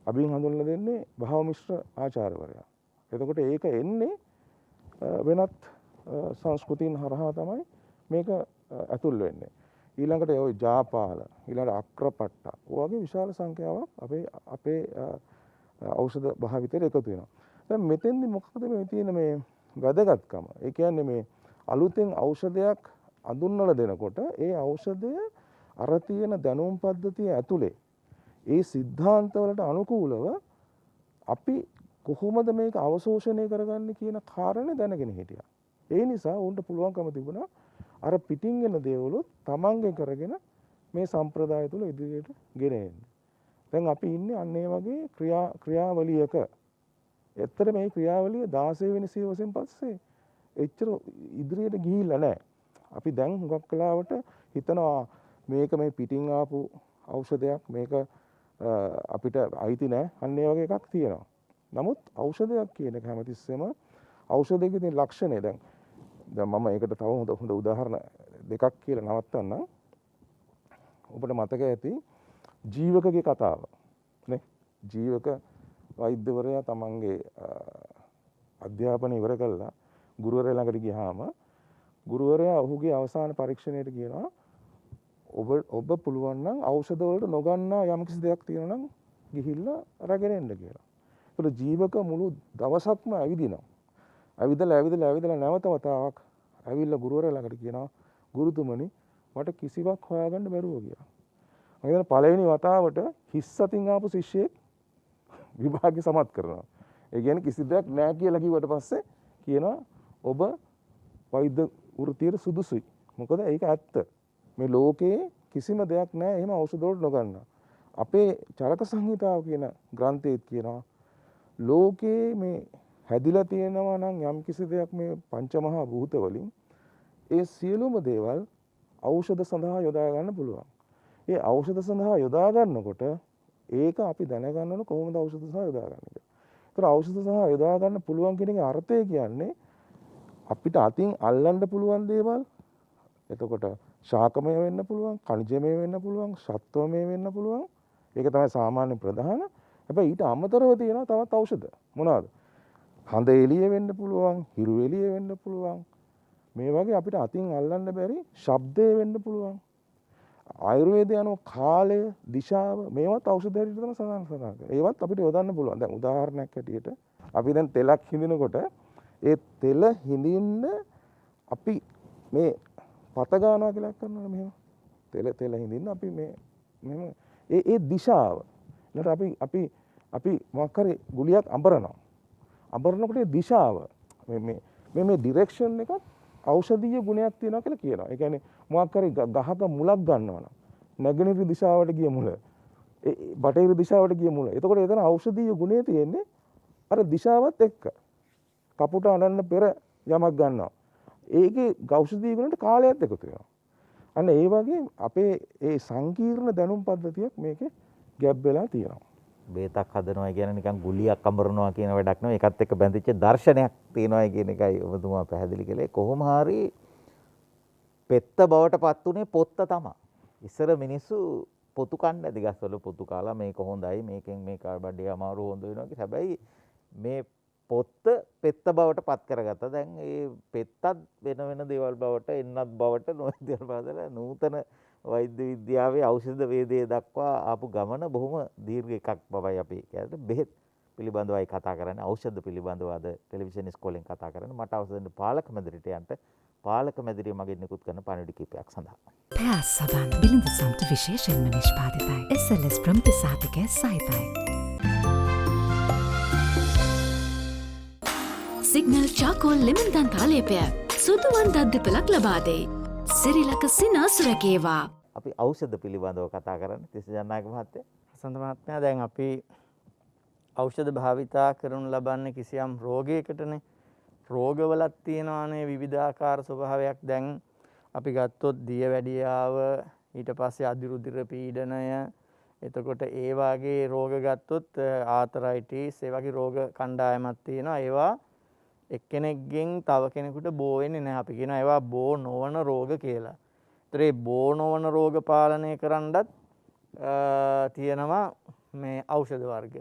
අබින් හඳුන්වලා දෙන්නේ භාව මිශ්‍ර ආචාර්යවරයා. එතකොට ඒක එන්නේ වෙනත් සංස්කෘතීන් හරහා තමයි මේක ඇතුල් වෙන්නේ. ඊළඟට ඔය ජාපාල, ඊළඟට අක්‍රපට්ට වගේ විශාල සංඛ්‍යාවක් අපේ ඖෂධ භාවිතයට එකතු වෙනවා. දැන් මෙතෙන්දි මොකක්ද මේ තියෙන මේ වැදගත්කම? ඒ කියන්නේ මේ අලුතෙන් ඖෂධයක් අඳුන්වලා දෙනකොට ඒ ඖෂධය අර තියෙන දැනුම් පද්ධතිය ඇතුලේ ඒ સિદ્ધාන්තවලට අනුකූලව අපි කොහොමද මේක අවශෝෂණය කරගන්නේ කියන කාරණේ දැනගෙන හිටියා. ඒ නිසා උන්ට පුළුවන්කම තිබුණා අර පිටින් එන දේවලුත් තමන්ගේ කරගෙන මේ සම්ප්‍රදාය තුල ඉදිරියට ගෙන එන්න. දැන් අපි ඉන්නේ අන්න ඒ වගේ ක්‍රියාවලියක. ඇත්තට මේ ක්‍රියාවලිය 16 වෙනි සියවසෙන් පස්සේ එච්චර ඉදිරියට ගිහිල්ලා නැහැ. අපි දැන් හුඟක් කලාවට හිතනවා මේක මේ පිටින් ආපු ඖෂධයක්, මේක අපිට අයිති නැහැ. අන්න ඒ වගේ එකක් තියෙනවා. නමුත් ඖෂධයක් කියන එක හැමතිස්සෙම ඖෂධයේ තියෙන ලක්ෂණය දැන් මම ඒකට තව හොඳ උදාහරණ දෙකක් කියලා නවත්තන්නම්. ඔබට මතක ඇති ජීවකගේ කතාව නේ. ජීවක වෛද්‍යවරයා තමන්ගේ අධ්‍යාපනය ඉවර කළා ගුරුවරයා ළඟට ගියාම ගුරුවරයා ඔහුගේ අවසාන පරීක්ෂණයට කියනවා ඔබ පුළුවන් නම් ඖෂධ වලට නොගන්නා යම්කිසි දෙයක් තියෙනවා නම් ගිහිල්ලා අරගෙන එන්න කියලා. ඒකට ජීවක මුළු දවසක්ම ඇවිදිනවා. ඇවිදලා නැවත වතාවක් ඇවිල්ලා ගුරුවරයා ළඟට කියනවා ගුරුතුමනි මට කිසිවක් හොයාගන්න බැරුව ගියා. මම හිතන පළවෙනි වතාවට හිස් අතින් ආපු ශිෂ්‍යයෙක් විභාගය සමත් කරනවා. ඒ කියන්නේ කිසි දෙයක් නැහැ කියලා කිව්වට පස්සේ කියනවා ඔබ වෛද්‍ය වෘත්තියට සුදුසුයි. මොකද ඒක ඇත්ත. මේ ලෝකේ කිසිම දෙයක් නැහැ එහෙම ඖෂධ වලට නොගන්න. අපේ චරක සංහිතාව කියන ග්‍රන්ථයේ කියනවා ලෝකේ මේ හැදිලා තියෙනවා නම් යම් කිසි දෙයක් මේ පංචමහා භූත වලින් ඒ සියලුම දේවල් ඖෂධ සඳහා යොදා ගන්න පුළුවන්. ඒ ඖෂධ සඳහා යොදා ගන්නකොට ඒක අපි දැනගන්න ඕන කොහොමද ඖෂධ සඳහා යොදා ගන්න කියලා. ඒතර ඖෂධ සඳහා යොදා ගන්න පුළුවන් කියන එකේ අර්ථය කියන්නේ අපිට අතින් අල්ලන්න පුළුවන් දේවල්. එතකොට ශාකමය වෙන්න පුළුවන්, කනිජමය වෙන්න පුළුවන්, සත්වමය වෙන්න පුළුවන්. ඒක තමයි සාමාන්‍ය ප්‍රධාන. හැබැයි ඊට අමතරව තියෙනවා තවත් ඖෂධ. මොනවාද? හඳ එළිය වෙන්න පුළුවන්, හිරු එළිය වෙන්න පුළුවන්. මේ වගේ අපිට අතින් අල්ලන්න බැරි ශබ්දය වෙන්න පුළුවන්. ආයුර්වේදය අනුව කාලය, දිශාව මේවත් ඖෂධ හැටියට තමයි සඳහන් කරන්නේ. ඒවත් අපිට යොදන්න පුළුවන්. දැන් උදාහරණයක් හැටියට අපි දැන් තෙලක් හිඳිනකොට ඒ තෙල හිඳින්න අපි මේ පත ගන්නවා කියලා කරනවා මෙහෙම. තෙල හිඳින්න අපි මේ මෙහෙම ඒ දිශාව. ඊට අපි මොකක් හරි ගුලියක් අඹරනවා. අඹරනකොට ඒ දිශාව මේ ඩිරෙක්ෂන් එකත් ඖෂධීය ගුණයක් තියෙනවා කියලා කියනවා. ඒ කියන්නේ මොකක් හරි ගහක මුලක් ගන්නවා නම් නැගෙනහිර දිශාවට ගිය මුල, බටහිර දිශාවට ගිය මුල. එතකොට එතන ඖෂධීය ගුණය තියෙන්නේ අර දිශාවත් එක්ක. කපුට අනන්න පෙර යමක් ගන්නවා. ඒකේ ඖෂධීය ගුණයට කාලයත් එකතු වෙනවා. අන්න ඒ වගේ අපේ ඒ සංකීර්ණ දැනුම් පද්ධතියක් මේකේ ගැබ් වෙලා තියෙනවා. බේතක් හදනවා කියන්නේ නිකන් ගුලියක් අඹරනවා කියන වැඩක් නෙවෙයි. ඒකත් එක්ක බැඳිච්ච දර්ශනයක් තියෙනවා කියන එකයි ඔබතුමා පැහැදිලි කළේ. කොහොම හරි පෙත්ත බවට පත් උනේ පොත්ත තමයි. ඉස්සර මිනිස්සු පොතු කන්න දිගස්වල පොතු කාලා මේක හොඳයි මේකෙන් මේ කාබඩේ අමාරු හොඳ වෙනවා කියලා. හැබැයි මේ පොත්ත පෙත්ත බවට පත් කරගත්තා. දැන් ඒ පෙත්තත් වෙන දේවල් බවට එන්නත් බවට නොයෙක් දේවල් බවදලා නූතන වෛද්‍ය විද්‍යාවේ ඖෂධ වේදයේ දක්වා ආපු ගමන බොහොම දීර්ඝ එකක් බවයි අපි කියන්නේ. බෙහෙත් පිළිබඳවයි කතා කරන්නේ. ඖෂධ පිළිබඳව අද ටෙලිවිෂන් ඉස්කෝලෙන් කතා කරන්නේ. මට අවසර දෙන්න පාලක මැදිරියට යන්න. පාලක මැදිරිය මගින් නිකුත් කරන පණිවිඩ කීපයක් සඳහා. පෑස් සබන් බිලිඳ සම්ට විශේෂයෙන්ම නිෂ්පාදිතයි. SLS ප්‍රමිති සහතිකය සහිතයි. සිග්නල් චාකෝල් ලෙමන් දන්තාලේපය සුදුවන් දද්දපලක් ලබා දෙයි. සිරිලක සිනාසුරකේවා. අපි ඖෂධ පිළිබඳව කතා කරන්නේ. තිස්ස ජනනායක මහත්තයා. හසන්ත මහත්මයා දැන් අපි ඖෂධ භාවිතා කරනු ලබන්නේ කිසියම් රෝගයකටනේ. රෝගවලත් තියෙනවානේ විවිධාකාර ස්වභාවයක්. දැන් අපි ගත්තොත් දියවැඩියාව, ඊට පස්සේ අදිරුධිර පීඩනය, එතකොට ඒ වගේ රෝග ගත්තොත් ආතරයිටිස්, ඒ වගේ රෝග කණ්ඩායමක් තියෙනවා. ඒවා එක්කෙනෙක්ගෙන් තව කෙනෙකුට බෝ වෙන්නේ නැහැ. අපි කියනවා ඒවා බෝ නොවන රෝග කියලා. ඒතර ඒ බෝ නොවන රෝග පාලනය කරන්නත් තියෙනවා මේ ඖෂධ වර්ග.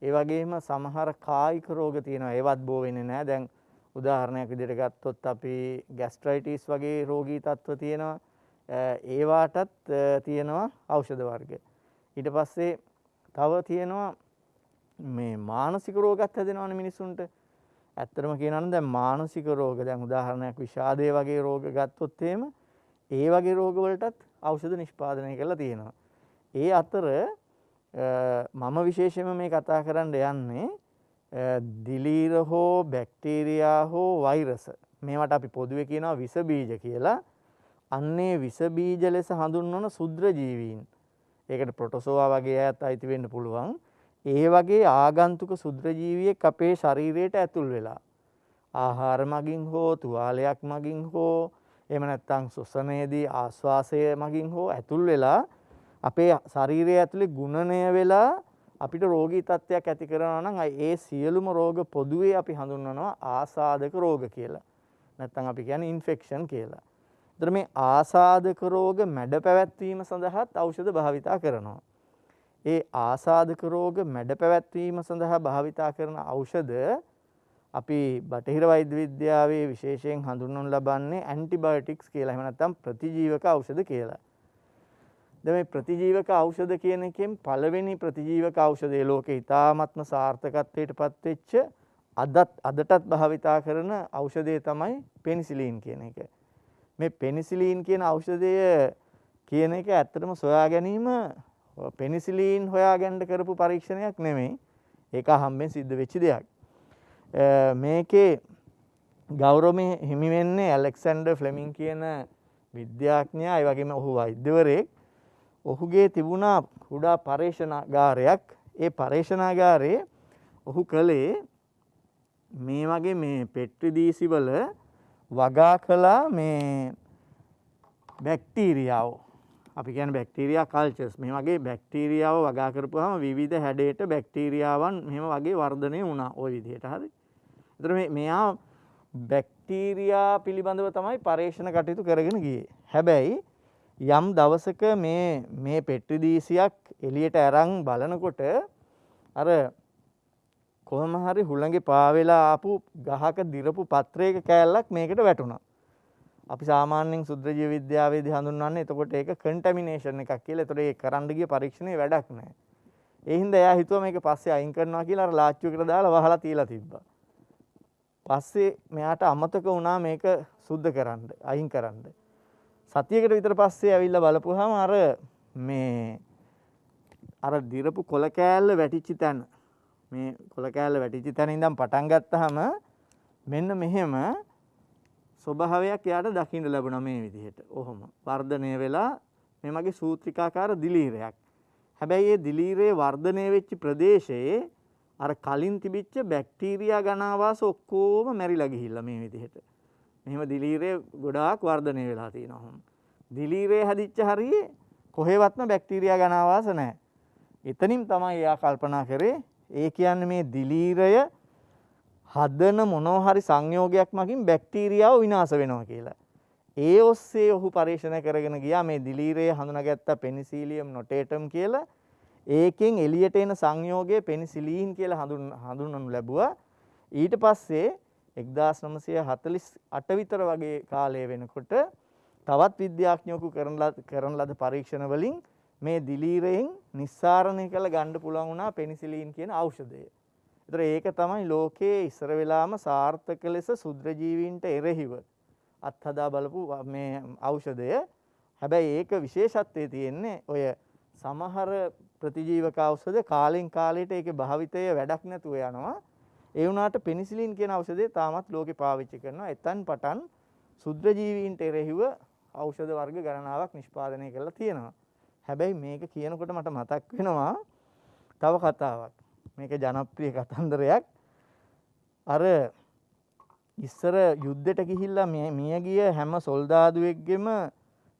ඒ වගේම සමහර කායික රෝග තියෙනවා. ඒවත් බෝ වෙන්නේ නැහැ. දැන් උදාහරණයක් විදිහට ගත්තොත් අපි ગેස්ට්‍රයිටිස් වගේ රෝගී තත්ත්ව තියෙනවා. ඒවාටත් තියෙනවා ඖෂධ වර්ග. ඊට පස්සේ තව තියෙනවා මේ මානසික රෝගත් හැදෙනවානේ මිනිසුන්ට. ඇත්තටම කියනවා නම් දැන් මානසික රෝග, දැන් උදාහරණයක් විෂාදය වගේ රෝග ගත්තොත් එහෙම ඒ වගේ රෝග වලටත් ඖෂධ නිෂ්පාදනය කරලා තියෙනවා. ඒ අතර මම විශේෂයෙන්ම මේ කතා කරන්න යන්නේ දිලීර හෝ බැක්ටීරියා හෝ වෛරස. මේවට අපි පොදුවේ කියනවා විස බීජ කියලා. අන්නේ විස බීජ ලෙස හඳුන්වන ශුද්‍ර ජීවීන්. ඒකට ප්‍රොටෝසෝවා වගේ අයත් අයිති වෙන්න පුළුවන්. ඒ වගේ ආගන්තුක ශුද්‍ර ජීවියෙක් අපේ ශරීරයට ඇතුල් වෙලා ආහාර මගින් හෝ තුවාලයක් මගින් හෝ එහෙම නැත්නම් ශ්වසනයේදී ආශ්වාසය මගින් හෝ ඇතුල් වෙලා අපේ ශරීරය ඇතුලේ ගුණණය වෙලා අපිට රෝගී තත්ත්වයක් ඇති කරනවා නම් ඒ සියලුම රෝග පොදුවේ අපි හඳුන්වනවා ආසාදක රෝග කියලා. නැත්නම් අපි කියන්නේ ඉන්ෆෙක්ෂන් කියලා. ඒතර මේ ආසාදක රෝග මැඩ පැවැත්වීම සඳහාත් ඖෂධ භාවිතා කරනවා. ඒ ආසාදක රෝග මැඩ පැවැත්වීම සඳහා භාවිතා කරන ඖෂධ අපි බටහිර වෛද්‍ය විද්‍යාවේ විශේෂයෙන් හඳුන්වනු ලබන්නේ ඇන්ටිබයොටික්ස් කියලා. එහෙම නැත්නම් ප්‍රතිජීවක ඖෂධ කියලා. දැන් මේ ප්‍රතිජීවක ඖෂධ කියන එකෙන් පළවෙනි ප්‍රතිජීවක ඖෂධය ලෝකේ ඉතාමත්ම සාර්ථකත්වයට පත් වෙච්ච අදටත් භාවිතා කරන ඖෂධය තමයි පෙනිසිලින් කියන එක. මේ පෙනිසිලින් කියන ඖෂධය කියන එක ඇත්තටම සොයා ගැනීම පෙනිසිලින් හොයාගන්න කරපු පරීක්ෂණයක් නෙමෙයි. ඒක හම්බෙන් සිද්ධ වෙච්ච දෙයක්. මේකේ ගෞරවය හිමි වෙන්නේ ඇලෙක්සැන්ඩර් ෆ්ලෙමින් කියන විද්‍යාඥයා. ඒ වගේම ඔහු වෛද්‍යවරයෙක්. ඔහුගේ තිබුණා කුඩා පරීක්ෂණාගාරයක්. ඒ පරීක්ෂණාගාරයේ ඔහු කළේ මේ වගේ මේ පෙට්ටි දීසි වල වගා කළා මේ බැක්ටීරියාව. අපි කියන්නේ බැක්ටීරියා කල්චර්ස්. මේ වගේ බැක්ටීරියාව වගා කරපුවාම විවිධ හැඩයට බැක්ටීරියාවන් මෙහෙම වගේ වර්ධනය වුණා ওই විදිහට. හරි. ඒතර මෙයා බැක්ටීරියා පිළිබඳව තමයි පරීක්ෂණ කටයුතු කරගෙන ගියේ. හැබැයි යම් දවසක මේ පෙට්ටි දීසියක් එළියට අරන් බලනකොට අර කොහොම හරි හුළඟේ පාවෙලා ආපු ගහක දිරපු පත්‍රයක කෑල්ලක් මේකට වැටුණා. අපි සාමාන්‍යයෙන් ශුද්‍ර ජීව විද්‍යාවේදී හඳුන්වන්නේ එතකොට ඒක කන්ටැමිනේෂන් එකක් කියලා. ඒතකොට ඒ කරන්න ගිය පරීක්ෂණේ වැඩක් නැහැ. ඒ හින්දා එයා හිතුවා මේක පස්සේ අයින් කරනවා කියලා අර ලාච්චුවකට දාලා වහලා තියලා තිබ්බා. පස්සේ මෙයාට අමතක වුණා මේක සුද්ධ කරන්න, අයින් කරන්න. සතියකට විතර පස්සේ ඇවිල්ලා බලපුවාම අර දිරපු කොළ කෑල්ල වැටිච්ච තැන, මේ කොළ කෑල්ල වැටිච්ච තැන ඉඳන් පටන් ගත්තාම මෙන්න මෙහෙම ස්වභාවයක් යාට දකින්න ලැබුණා මේ විදිහට. ඔහොම වර්ධනය වෙලා මේ මගේ සූත්‍රිකාකාර දිලීරයක්. හැබැයි මේ දිලීරේ වර්ධනය වෙච්ච ප්‍රදේශයේ අර කලින් තිබිච්ච බැක්ටීරියා ගණාවාස ඔක්කොම මැරිලා ගිහිල්ලා මේ විදිහට. මෙහෙම දිලීරේ ගොඩාක් වර්ධනය වෙලා තියෙනවා. දිලීරේ හැදිච්ච හරියේ කොහෙවත්ම බැක්ටීරියා ගණාවාස නැහැ. එතනින් තමයි එයා කල්පනා කරේ ඒ කියන්නේ මේ දිලීරය හදන මොනවා හරි සංයෝගයක් මගින් බැක්ටීරියාව විනාශ වෙනවා කියලා. ඒ ඔස්සේ ඔහු පරීක්ෂණ කරගෙන ගියා මේ දිලීරය හඳුනාගත්ත පෙනිසිලියම් නොටේටම් කියලා. ඒකෙන් එළියට එන සංයෝගය පෙනිසිලීන් කියලා හඳුන්වනු ලැබුවා. ඊට පස්සේ 1948 විතර වගේ කාලය වෙනකොට තවත් විද්‍යාඥයෙකු කරන ලද පරීක්ෂණ වලින් මේ දිලීරයෙන් නිස්සාරණය කළ ගන්න පුළුවන් වුණා පෙනිසිලින් කියන ඖෂධය. ඒතර ඒක තමයි ලෝකයේ ඉස්සර වෙලාම සාර්ථක ලෙස ශුද්‍රජීවීන්ට එරෙහිව අත්හදා බලපු මේ ඖෂධය. හැබැයි ඒක විශේෂත්වයේ තියෙන්නේ ඔය සමහර ප්‍රතිජීවක ඖෂධ කාලෙන් කාලයට ඒකේ භාවිතය වැඩක් නැතුව යනවා. ඒ වුණාට පෙනිසිලින් කියන ඖෂධය තාමත් ලෝකේ පාවිච්චි කරනවා. එතෙන් පටන් ශුද්‍රජීවීන්ට එරෙහිව ඖෂධ වර්ග ගණනාවක් නිෂ්පාදනය කරලා තියෙනවා. හැබැයි මේක කියනකොට මට මතක් වෙනවා තව කතාවක්. මේක ජනප්‍රිය කතන්දරයක්. අර ඉස්සර යුද්ධෙට ගිහිල්ලා මිය ගිය හැම සොල්දාදුවෙක්ගෙම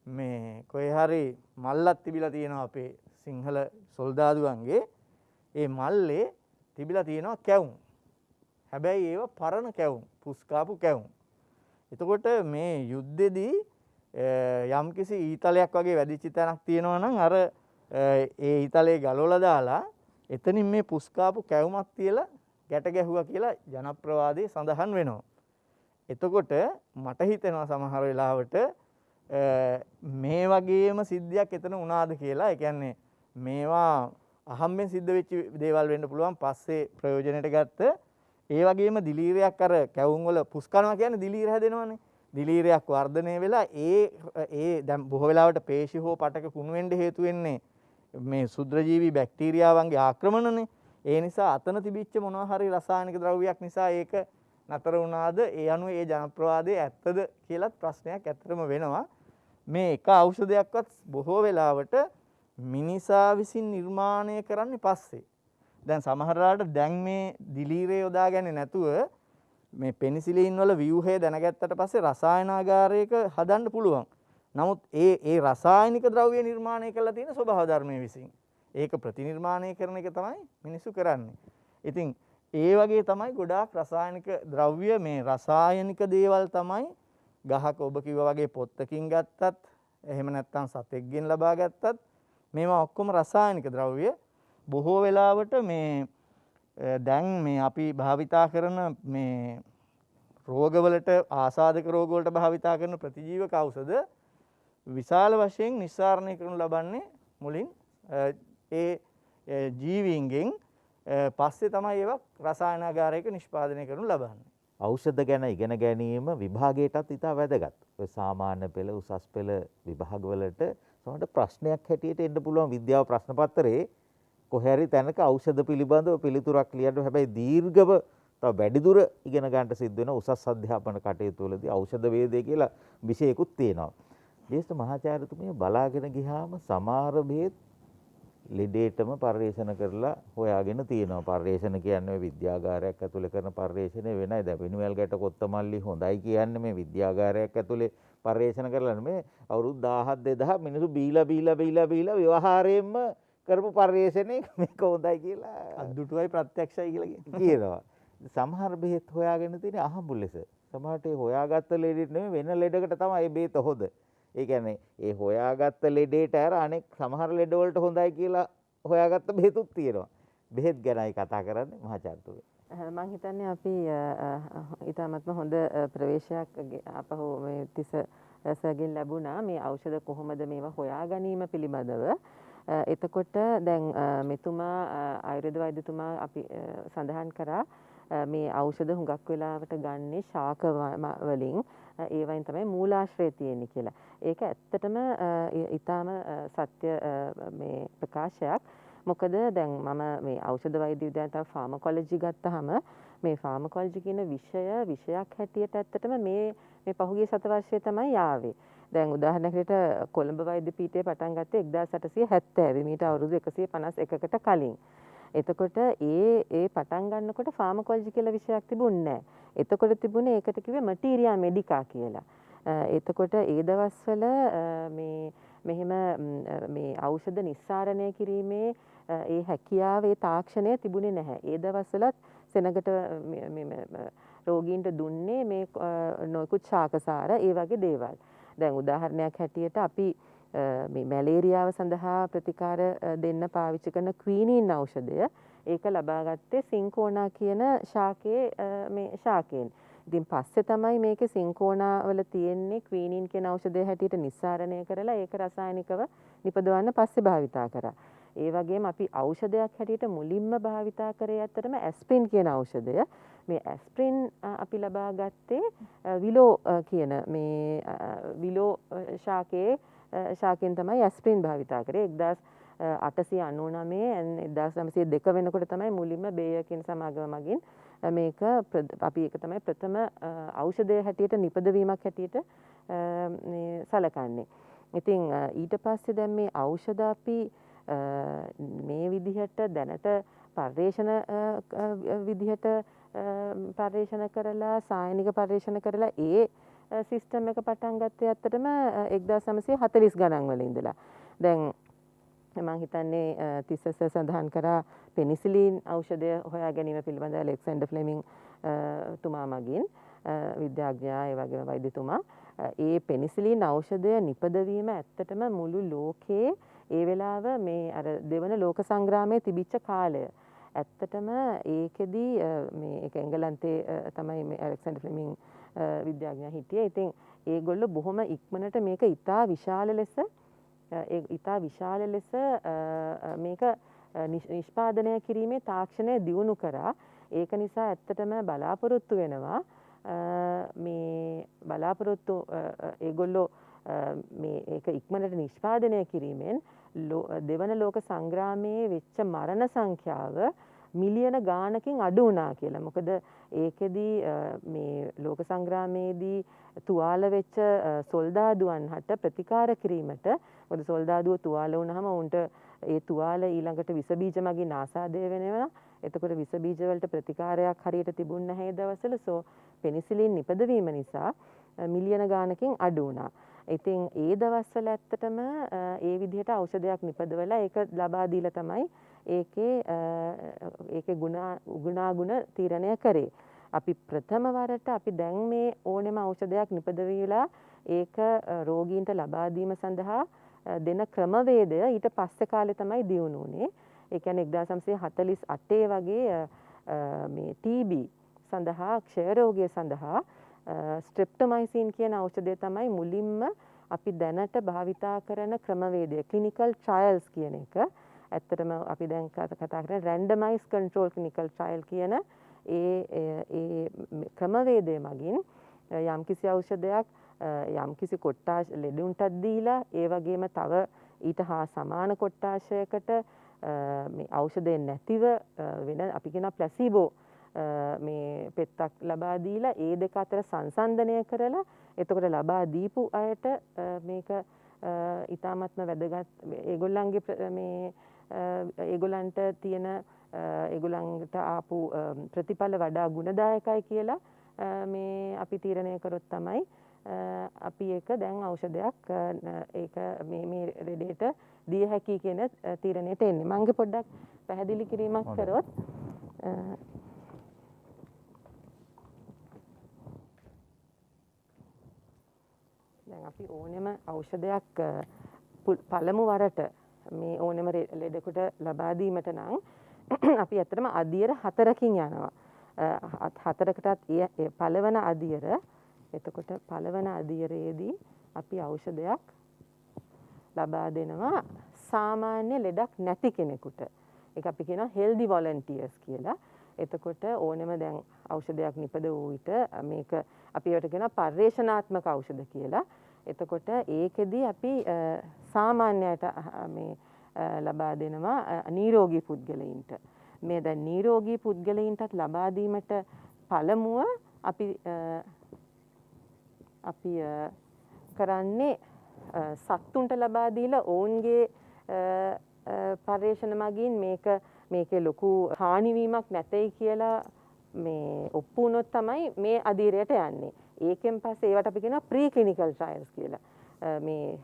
මේ කොහේ හරි මල්ලක් තිබිලා තියෙනවා අපේ සිංහල සොල්දාදුවන්ගේ. ඒ මල්ලේ තිබිලා තියෙනවා කැවුම්. හැබැයි ඒව පරණ කැවුම්, පුස්කාපු කැවුම්. එතකොට මේ යුද්ධෙදී යම්කිසි ඊතලයක් වගේ වැඩිච්ච තැනක් තියෙනවා නම් අර ඒ ඊතලේ ගලවලා දාලා එතනින් මේ පුස්කාපු කැවුමක් තියලා ගැට ගැහුවා කියලා ජනප්‍රවාදයේ සඳහන් වෙනවා. එතකොට මට හිතෙනවා සමහර වෙලාවට මේ වගේම සිද්ධියක් එතන වුණාද කියලා. ඒ කියන්නේ මේවා අහම්බෙන් සිද්ධ වෙච්ච දේවල් වෙන්න පුළුවන්. පස්සේ ප්‍රයෝජනෙට ගත්ත ඒ වගේම දිලීරයක් අර කැවුම් වල පුස් කරනවා කියන්නේ දිලීර හැදෙනවනේ. දිලීරයක් වර්ධනය වෙලා ඒ දැන් බොහෝ වෙලාවට පේශි හෝ පටක කුණු වෙන්න හේතු වෙන්නේ මේ ශුද්‍රජීවී බැක්ටීරියාවන්ගේ ආක්‍රමණනේ. ඒ නිසා අතන තිබිච්ච මොනවා හරි රසායනික ද්‍රව්‍යයක් නිසා ඒක නතර වුණාද? ඒ අනුව ඒ ජනප්‍රවාදයේ ඇත්තද කියලාත් ප්‍රශ්නයක් ඇත්තටම වෙනවා. මේ එක ඖෂධයක්වත් බොහෝ වෙලාවට මිනිසා විසින් නිර්මාණය කරන්නේ පස්සේ. දැන් සමහරලාට දැන් මේ දිලීරේ යොදාගන්නේ නැතුව මේ පෙනිසිලින් වල ව්‍යුහය දැනගත්තට පස්සේ රසායනාගාරයක හදන්න පුළුවන්. නමුත් ඒ රසායනික ද්‍රව්‍ය නිර්මාණය කරලා තියෙන ස්වභාව ධර්මයේ විසින්. ඒක ප්‍රතිනිර්මාණය කරන එක තමයි මිනිස්සු කරන්නේ. ඉතින් ඒ වගේ තමයි ගොඩාක් රසායනික ද්‍රව්‍ය මේ රසායනික දේවල් තමයි ගහක ඔබ කිව්වා වගේ පොත්තකින් ගත්තත් එහෙම නැත්නම් සතෙක්ගෙන් ලබා ගත්තත් මේවා ඔක්කොම රසායනික ද්‍රව්‍ය. බොහෝ වෙලාවට මේ දැන් මේ අපි භාවිතා කරන මේ රෝගවලට ආසාදක රෝගවලට භාවිතා කරන ප්‍රතිජීවක ඖෂධ විශාල වශයෙන් නිස්සාරණය කරනු ලබන්නේ මුලින් ඒ ජීවීන්ගෙන් පස්සේ තමයි ඒවා රසායනාගාරයක නිෂ්පාදනය කරනු ලබන්නේ. ඖෂධ ගැන ඉගෙන ගැනීම විභාගයටත් ඉතා වැදගත්. ඔය සාමාන්‍ය පෙළ උසස් පෙළ විභාගවලට සමහරට ප්‍රශ්නයක් හැටියට එන්න පුළුවන් විද්‍යාව ප්‍රශ්න පත්‍රයේ කොහේ හරි තැනක ඖෂධ පිළිබඳව පිළිතුරක් ලියන්න. හැබැයි දීර්ඝව තව වැඩි දුර ඉගෙන ගන්නට සිද්ධ වෙන උසස් අධ්‍යාපන කටයුතු වලදී ඖෂධ වේදේ කියලා විෂයකුත් තියෙනවා. ජේෂ්ඨ මහාචාර්යතුමිය බලාගෙන ගියාම සමහර බෙහෙත් ලෙඩේටම පරිශන කරලා හොයාගෙන තියෙනවා. පරිශන කියන්නේ විද්‍යාගාරයක් ඇතුලේ කරන පරිශනේ වෙනයි. දැන් පිනුවැල් ගැට කොත්තමල්ලි හොඳයි කියන්නේ මේ විද්‍යාගාරයක් ඇතුලේ පරිශන කරලා නෙමෙයි. අවුරුදු 1000 2000 මිනිස්සු බීලා ව්‍යවහාරයෙන්ම කරපු පරිශනේ මේක හොඳයි කියලා අද්දුටුවයි ප්‍රත්‍යක්ෂයි කියලා කියනවා. සමහර බෙහෙත් හොයාගෙන තියෙන අහඹු ලෙස. සමහරට ඒ හොයාගත්ත ලෙඩේට නෙමෙයි වෙන ලෙඩකට තමයි මේ බෙහෙත හොඳ. ඒ කියන්නේ ඒ හොයාගත්ත ලෙඩේට අර අනෙක් සමහර ලෙඩ වලට හොඳයි කියලා හොයාගත්ත බෙහෙතුත් තියෙනවා. බෙහෙත් ගැනයි කතා කරන්නේ මහාචාර්යතුමනි. මම හිතන්නේ අපි ඊටමත්ම හොඳ ප්‍රවේශයක් අපහු මේ තිස රසගෙන් ලැබුණා මේ ඖෂධ කොහොමද මේවා හොයා ගැනීම පිළිබඳව. එතකොට දැන් මෙතුමා ආයුර්වේද වෛද්‍යතුමා අපි සඳහන් කරා මේ ඖෂධ හුඟක් වෙලාවට ගන්නේ ශාක වලින් ඒ වයින් තමයි මූලාශ්‍රය තියෙන්නේ කියලා. ඒක ඇත්තටම ඊටාම සත්‍ය මේ ප්‍රකාශයක්. මොකද දැන් මම මේ ඖෂධ වෛද්‍ය විද්‍යාවට ෆාමකොලොජි ගත්තාම මේ ෆාමකොලොජි කියන විෂයක් හැටියට ඇත්තටම මේ පහුගිය සතවර්ෂයේ තමයි ආවේ. දැන් උදාහරණයකට කොළඹ වෛද්‍ය පීඨයේ පටන් ගත්තේ 1870 මීට අවුරුදු 151කට කලින්. එතකොට ඒ පටන් ගන්නකොට ෆාමකොලොජි කියලා විෂයක් තිබුණේ නැහැ. එතකොට තිබුණේ ඒකට කිව්වේ මැටීරියා මෙඩිකා කියලා. එතකොට ඒ දවස්වල මෙහෙම මේ ඖෂධ නිස්සාරණය කිරීමේ ඒ හැකියාව ඒ තාක්ෂණය තිබුණේ නැහැ. ඒ දවස්වලත් සෙනගට රෝගීන්ට දුන්නේ මේ නොයෙකුත් ශාකසාර ඒ වගේ දේවල්. දැන් උදාහරණයක් හැටියට අපි මේ මැලේරියාව සඳහා ප්‍රතිකාර දෙන්න පාවිච්චි කරන ක්වීනින් ඖෂධය ඒක ලබා ගත්තේ සින්කෝනා කියන ශාකයේ මේ ශාකයෙන්. ඉතින් පස්සේ තමයි මේකේ සින්කෝනා වල තියෙන්නේ ක්වීනින් කියන ඖෂධය හැටියට නිස්සාරණය කරලා ඒක රසායනිකව නිපදවන්න පස්සේ භාවිතා කරා. ඒ වගේම අපි ඖෂධයක් හැටියට මුලින්ම භාවිතා කරේ ඇත්තටම ඇස්ප්‍රින් කියන ඖෂධය. මේ ඇස්ප්‍රින් අපි ලබා ගත්තේ විලෝ කියන මේ විලෝ ශාකයෙන් තමයි ඇස්ප්‍රින් භාවිතා කරේ. 1899 1902 වෙනකොට තමයි මුලින්ම බේයර් සමාගම මගින් මේක අපි ඒක තමයි ප්‍රථම ඖෂධය හැටියට නිපදවීමක් හැටියට සලකන්නේ. ඉතින් ඊට පස්සේ දැන් මේ ඖෂධ අපි මේ විදිහට දැනට පර්යේෂණ විදිහට පර්යේෂණ කරලා සායනික පර්යේෂණ කරලා ඒ සිස්ටම් එක පටන් ගත්තේ ඇත්තටම 1940 ගණන් වල ඉඳලා. දැන් මම හිතන්නේ තිස්සස සඳහන් කරා පෙනිසිලින් ඖෂධය හොයා ගැනීම පිළිබඳ ඇලෙක්සැන්ඩර් ෆ්ලෙමිං තුමා මගින් විද්‍යාඥයා ඒ වගේම වෛද්‍යතුමා ඒ පෙනිසිලින් ඖෂධය නිපදවීම ඇත්තටම මුළු ලෝකයේ ඒ වෙලාව මේ අර දෙවන ලෝක සංග්‍රාමයේ තිබිච්ච කාලය. ඇත්තටම ඒකෙදි මේ ඒක එංගලන්තයේ තමයි මේ ඇලෙක්සැන්ඩර් ෆ්ලෙමිං විද්‍යාඥයා හිටියේ. ඉතින් ඒගොල්ලෝ බොහොම ඉක්මනට මේක ඉතා විශාල ලෙස මේක නිෂ්පාදනය කිරීමේ තාක්ෂණය දියුණු කරා. ඒක නිසා ඇත්තටම බලාපොරොත්තු වෙනවා මේ බලාපොරොත්තු ඒගොල්ලෝ මේ ඒක ඉක්මනට නිෂ්පාදනය කිරීමෙන් දෙවන ලෝක සංග්‍රාමයේ වෙච්ච මරණ සංඛ්‍යාව මිලියන ගාණකින් අඩු වුණා කියලා. මොකද ඒකෙදි මේ ලෝක සංග්‍රාමයේදී තුවාල වෙච්ච සොල්දාදුවන් හට ප්‍රතිකාර කිරීමට මොකද සොල්දාදුව තුවාල වුණාම උන්ට ඒ තුවාල ඊළඟට විස බීජ මගින් ආසාදනය වෙනවා. එතකොට විස බීජ වලට ප්‍රතිකාරයක් හරියට තිබුණ නැහැ ඒ දවස්වල. සෝ පෙනිසිලින් නිපදවීම නිසා මිලියන ගාණකින් අඩු වුණා. ඉතින් ඒ දවස්වල ඇත්තටම ඒ විදිහට ඖෂධයක් නිපදවලා ඒක ලබා දීලා තමයි ඒකේ ගුණාගුණ තීරණය කරේ. අපි ප්‍රථම වරට අපි දැන් මේ ඕනෙම ಔಷධයක් නිපදවීලා ඒක රෝගීන්ට ලබා දීම සඳහා දෙන ක්‍රමවේදය ඊට පස්සේ කාලේ තමයි දියුණු වුණේ. ඒ කියන්නේ 1948 වගේ මේ TB සඳහා ක්ෂය රෝගය සඳහා ස්ට්‍රෙප්ටොමයිසින් කියන ඖෂධය තමයි මුලින්ම අපි දැනට භාවිතා කරන ක්‍රමවේදය. ක්ලිනිකල් ට්‍රයල්ස් කියන එක. ඇත්තටම අපි දැන් කතා කරන්නේ රැන්ඩමයිස් කන්ට්‍රෝල් ක්ලිනිකල් ට්‍රයල් කියන ඒ ක්‍රමවේදය මගින් යම්කිසි ඖෂධයක් යම්කිසි කොට්ටාශ ලෙඩුන්ටත් දීලා ඒ වගේම තව ඊට හා සමාන කොට්ටාශයකට මේ ඖෂධයෙන් නැතිව වෙන අපි කියන ප්ලැසිබෝ මේ පෙත්තක් ලබා දීලා ඒ දෙක අතර සංසන්දනය කරලා එතකොට ලබා දීපු අයට මේක ඊටාත්ම වැදගත් ඒගොල්ලන්ගේ මේ ඒගොල්ලන්ට තියෙන ඒගොල්ලන්ට ආපු ප්‍රතිඵල වඩා ගුණදායකයි කියලා මේ අපි තීරණය කරොත් තමයි අපි ඒක දැන් ඖෂධයක් ඒක මේ රෙඩේට දිය හැකි කියන තීරණයට එන්නේ. මම පොඩ්ඩක් පැහැදිලි කිරීමක් කරොත් දැන් අපි ඕනෙම ඖෂධයක් පළමු වරට මේ ඕනෙම ලෙඩෙකුට ලබා දීමට නම් අපි ඇත්තටම අදියර 4කින් යනවා. 4කටත් පළවන අදියර එතකොට පළවන අදියරේදී අපි ඖෂධයක් ලබා දෙනවා සාමාන්‍ය ලෙඩක් නැති කෙනෙකුට. ඒක අපි කියනවා healthy volunteers කියලා. එතකොට ඕනෙම දැන් ඖෂධයක් නිපදවූ විට මේක අපි ඒවට කියනවා පර්යේෂණාත්මක ඖෂධ කියලා. එතකොට ඒකෙදී අපි සාමාන්‍යයට මේ ලබා දෙනවා නිරෝගී පුද්ගලයින්ට. මේ දැන් නිරෝගී පුද්ගලයින්ටත් ලබා දීමට පළමුව අපි කරන්නේ සත්තුන්ට ලබා දීලා ඔවුන්ගේ පර්යේෂණ මගින් මේකේ ලොකු හානිවීමක් නැtei කියලා මේ ඔප්පු වුණොත් තමයි මේ අධීරයට යන්නේ. ඒකෙන් පස්සේ ඒවට අපි කියනවා ප්‍රී ක්ලිනිකල් ට්‍රයල්ස් කියලා. මේ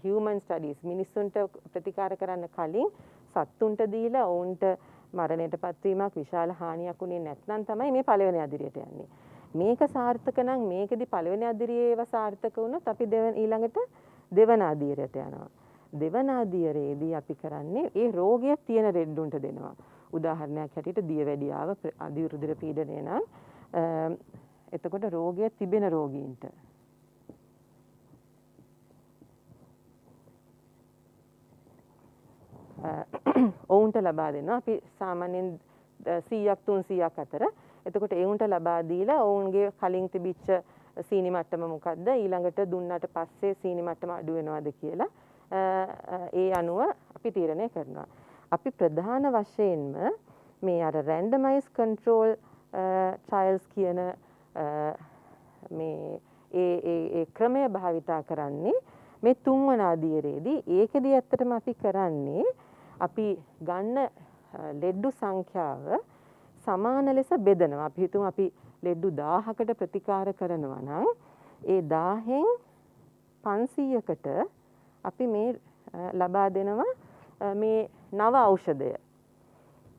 හියුමන් ස්ටඩීස් මිනිස්සුන්ට ප්‍රතිකාර කරන්න කලින් සත්තුන්ට දීලා ඔවුන්ට මරණයට පත්වීමක් විශාල හානියක් උනේ නැත්නම් තමයි මේ පළවෙනි අදිරියට යන්නේ. මේක සාර්ථක නම් මේකෙදි පළවෙනි අදිරියේ ඒවා සාර්ථක වුණොත් අපි ඊළඟට දෙවන අදිරියට යනවා. දෙවන අදියරේදී අපි කරන්නේ ඒ රෝගය තියෙන රෙඩ්ඩුන්ට දෙනවා. උදාහරණයක් හැටියට දියවැඩියාව අධිරුධිර පීඩනය නම් එතකොට රෝගය තිබෙන රෝගීන්ට ඔවුන්ට ලබා දෙනවා. අපි සාමාන්‍යයෙන් 100ක් 300ක් අතර. එතකොට ඒ උන්ට ලබා දීලා ඔවුන්ගේ කලින් තිබිච්ච සීනි මට්ටම මොකද්ද, ඊළඟට දුන්නාට පස්සේ සීනි මට්ටම අඩු වෙනවද කියලා ඒ අනුව අපි තීරණය කරනවා. අපි ප්‍රධාන වශයෙන්ම මේ අර randomized control trials කියන මේ ඒ ක්‍රමය භාවිතා කරන්නේ මේ තුන්වන අදියරේදී. ඒකෙදී ඇත්තටම අපි කරන්නේ අපි ගන්න ලෙඩ්ඩු සංඛ්‍යාව සමාන ලෙස බෙදනවා. අපි හිතමු අපි ලෙඩ්ඩු 1000කට ප්‍රතිකාර කරනවා නම් ඒ 1000න් 500කට අපි මේ ලබා දෙනවා මේ නව ඖෂධය.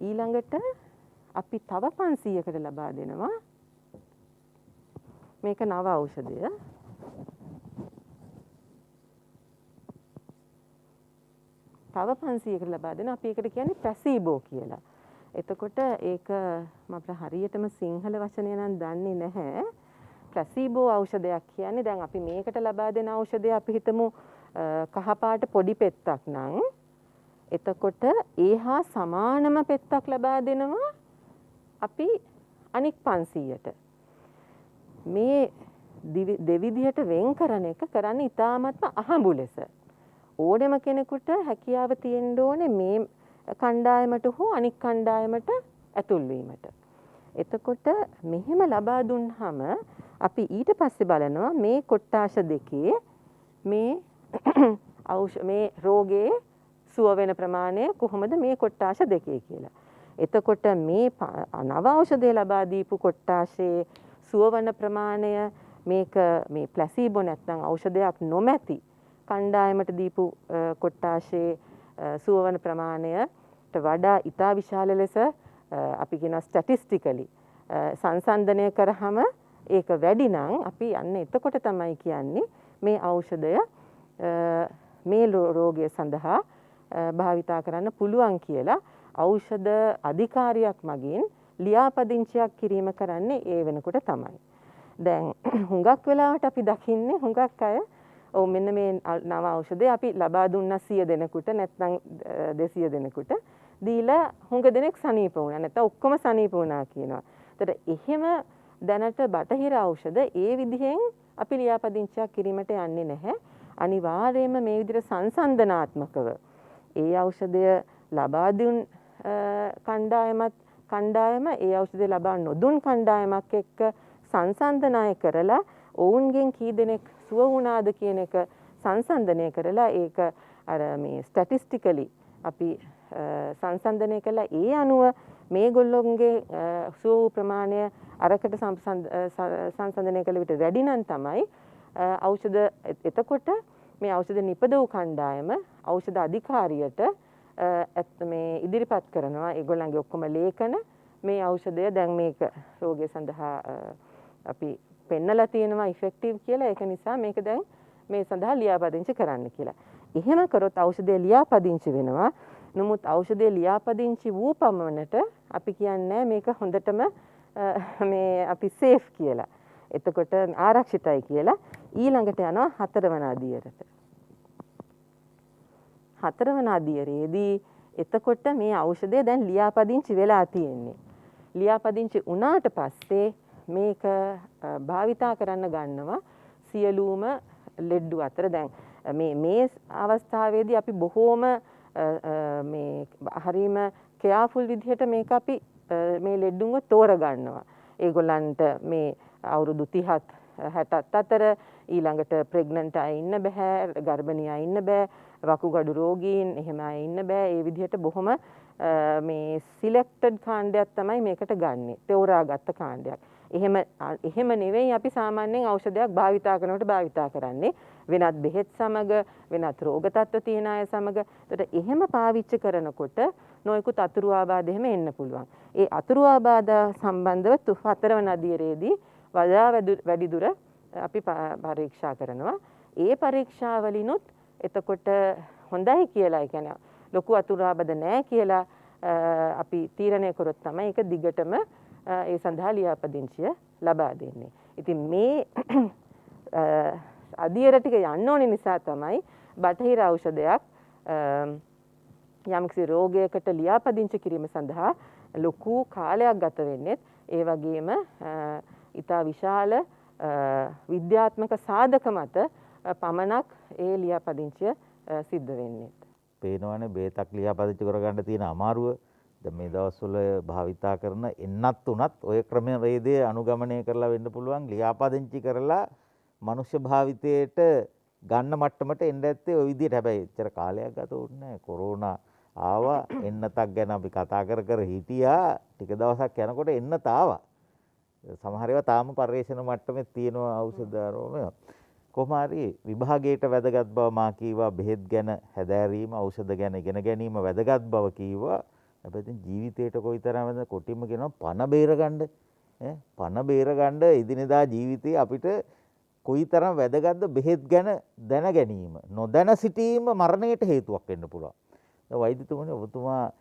ඊළඟට අපි තව 500කට ලබා දෙනවා මේක නව ඖෂධය. තව 500කට ලබා දෙන අපි ඒකට කියන්නේ ප්ලැසිබෝ කියලා. එතකොට ඒක මම හරියටම සිංහල වචනය නම් දන්නේ නැහැ. ප්ලැසිබෝ ඖෂධයක් කියන්නේ දැන් අපි මේකට ලබා දෙන ඖෂධය අපි හිතමු කහපාට පොඩි පෙත්තක් නම් එතකොට ඒහා සමානම පෙත්තක් ලබා දෙනවා අපි අනික් 500ට. මේ දෙවිධයට වෙන් කරන එක කරන්නේ ඉතාමත්ම අහඹු ලෙස. ඕනෙම කෙනෙකුට හැකියාව තියෙන්න ඕනේ මේ කණ්ඩායමට හෝ අනික් කණ්ඩායමට ඇතුල් වීමට. එතකොට මෙහෙම ලබා දුන්නාම අපි ඊට පස්සේ බලනවා මේ කොට්ටාශ දෙකේ මේ මේ රෝගේ සුව වෙන ප්‍රමාණය කොහොමද මේ කොට්ටාශ දෙකේ කියලා. එතකොට මේ නව ඖෂධය ලබා දීපු කොට්ටාශයේ සුව වන ප්‍රමාණය මේක මේ ප්ලැසිබෝ නැත්නම් ඖෂධයක් නොමැති කණ්ඩායමට දීපු කොට්ටාශයේ සුව වන ප්‍රමාණයට වඩා ඉතා විශාල ලෙස අපි කියනවා ස්ටැටිස්ටිකලි සංසන්දනය කරාම ඒක වැඩි නම් අපි යන්නේ එතකොට තමයි කියන්නේ මේ ඖෂධය මේ රෝගය සඳහා භාවිතා කරන්න පුළුවන් කියලා ඖෂධ අධිකාරියක් මගින් ලියාපදිංචියක් කිරීම කරන්නේ ඒ වෙනකොට තමයි. දැන් හුඟක් වෙලාවට අපි දකින්නේ හුඟක් අය ඔව් මෙන්න මේ නව ඖෂධය අපි ලබා දුන්නා 100 දෙනෙකුට නැත්නම් 200 දෙනෙකුට දීලා හුඟ දෙනෙක් සනීප වුණා නැත්නම් ඔක්කොම සනීප වුණා කියනවා. ඒතර එහෙම දැනට බටහිර ඖෂධ ඒ විදිහෙන් අපි ලියාපදිංචියක් කිරීමට යන්නේ නැහැ. අනිවාර්යයෙන්ම මේ විදිහට සංසන්දනාත්මකව ඒ ඖෂධය ලබා දුන් කණ්ඩායම ඒ ඖෂධය ලබා නොදුන් කණ්ඩායමක් එක්ක සංසන්දනය කරලා ඔවුන්ගෙන් කී දෙනෙක් සුව වුණාද කියන එක සංසන්දනය කරලා ඒක අර මේ ස්ටැටිස්ටිකලි අපි සංසන්දනය කළා ඒ අනුව මේගොල්ලොන්ගේ සුව වූ ප්‍රමාණය අරකට සංසන්දනය කළ විට වැඩි නම් තමයි ඖෂධ එතකොට මේ ඖෂධ නිපද වූ කණ්ඩායම ඖෂධ අධිකාරියට මේ ඉදිරිපත් කරනවා ඒගොල්ලන්ගේ ඔක්කොම ලේඛන මේ ඖෂධය දැන් මේක රෝගය සඳහා අපි පෙන්නලා තියෙනවා ඉෆෙක්ටිව් කියලා. ඒක නිසා මේක දැන් මේ සඳහා ලියාපදිංචි කරන්න කියලා. එහෙම කරොත් ඖෂධය ලියාපදිංචි වෙනවා. නමුත් ඖෂධය ලියාපදිංචි වූ පමණට අපි කියන්නේ මේක හොඳටම මේ අපි සේෆ් කියලා. එතකොට ආරක්ෂිතයි කියලා. ඊළඟට යනවා 4 වන අදියරට. 4 වන අදියරේදී එතකොට මේ ඖෂධය දැන් ලියාපදිංචි වෙලා තියෙන්නේ. ලියාපදිංචි වුණාට පස්සේ මේක භාවිතා කරන්න ගන්නවා සියලුම ලෙඩ්ඩු අතර. දැන් මේ අවස්ථාවේදී අපි බොහෝම මේ හරීම කෙයාෆුල් විදිහට මේක අපි මේ ලෙඩ්ඩුන්ව තෝරගන්නවා. ඒගොල්ලන්ට මේ අවුරුදු 30ත් 60ත් අතර ඊළඟට ප්‍රෙග්නන්ට් අය ඉන්න බෑ, ගර්භණී අය ඉන්න බෑ, වකුගඩු රෝගීන් එහෙම අය ඉන්න බෑ. ඒ විදිහට බොහොම මේ සිලෙක්ටඩ් කාණ්ඩයක් තමයි මේකට ගන්නෙ. තෝරාගත්ත කාණ්ඩයක්. එහෙම නෙවෙයි අපි සාමාන්‍යයෙන් ඖෂධයක් භාවිතා කරනකොට භාවිතා කරන්නේ වෙනත් බෙහෙත් සමග වෙනත් රෝග තත්ත්ව තියෙන අය සමග. ඒකට එහෙම පාවිච්චි කරනකොට නොයෙකුත් අතුරු ආබාධ එහෙම එන්න පුළුවන්. ඒ අතුරු ආබාධ සම්බන්ධව 4 වන අදියරේදී වඩා වැඩි දුර අපි පරීක්ෂා කරනවා. ඒ පරීක්ෂාවලිනුත් එතකොට හොඳයි කියලා, ඒ කියන්නේ ලොකු අතුරු ආබාධ නැහැ කියලා අපි තීරණය කරොත් තමයි ඒක දිගටම ඒ සඳහා ලියාපදිංචිය ලබා දෙන්නේ. ඉතින් මේ අදියර ටික යන්න ඕනේ නිසා තමයි බටහිර ඖෂධයක් යම්කිසි රෝගයකට ලියාපදිංචි කිරීම සඳහා ලොකු කාලයක් ගත වෙන්නේ. ඒ වගේම ඊට විශාල විද්‍යාත්මක සාධක මත පමණක් ඒ ලියාපදිංචිය සිද්ධ වෙන්නේ. පේනවනේ බේතක් ලියාපදිංචි කරගන්න තියෙන අමාරුව. දැන් මේ දවස්වල භාවිතා කරන එන්නත් උනත් ඔය ක්‍රමවේදය අනුගමනය කරලා වෙන්න පුළුවන් ලියාපදිංචි කරලා මනුෂ්‍ය භාවිතයට ගන්න මට්ටමට එන්න ඇත්තේ ওই විදිහට. හැබැයි එච්චර කාලයක් ගත වුණේ නැහැ. කොරෝනා ආවා, එන්නතක් ගැන අපි කතා කර හිටියා. ටික දවසක් යනකොට එන්නත ආවා. සමහර ඒවා තාම පරිශන මට්ටමේ තියෙනවා ඖෂධ ආරෝමය. කොහොම හරි විභාගයට වැදගත් බව මා කීවා, බෙහෙත් ගැන හැදෑරීම, ඖෂධ ගැන ඉගෙන ගැනීම වැදගත් බව කීවා. හැබැයි ඉතින් ජීවිතේට කොයිතරම් වැදගත්, කොටිම කියනවා පණ බේරගන්න. පණ බේරගන්න ඉදිනදා ජීවිතේ අපිට කොයිතරම් වැදගත්ද බෙහෙත් ගැන දැන ගැනීම. නොදැන සිටීම මරණයට හේතුවක් වෙන්න පුළුවන්. දැන් වෛද්‍යතුමනි, ඔබතුමා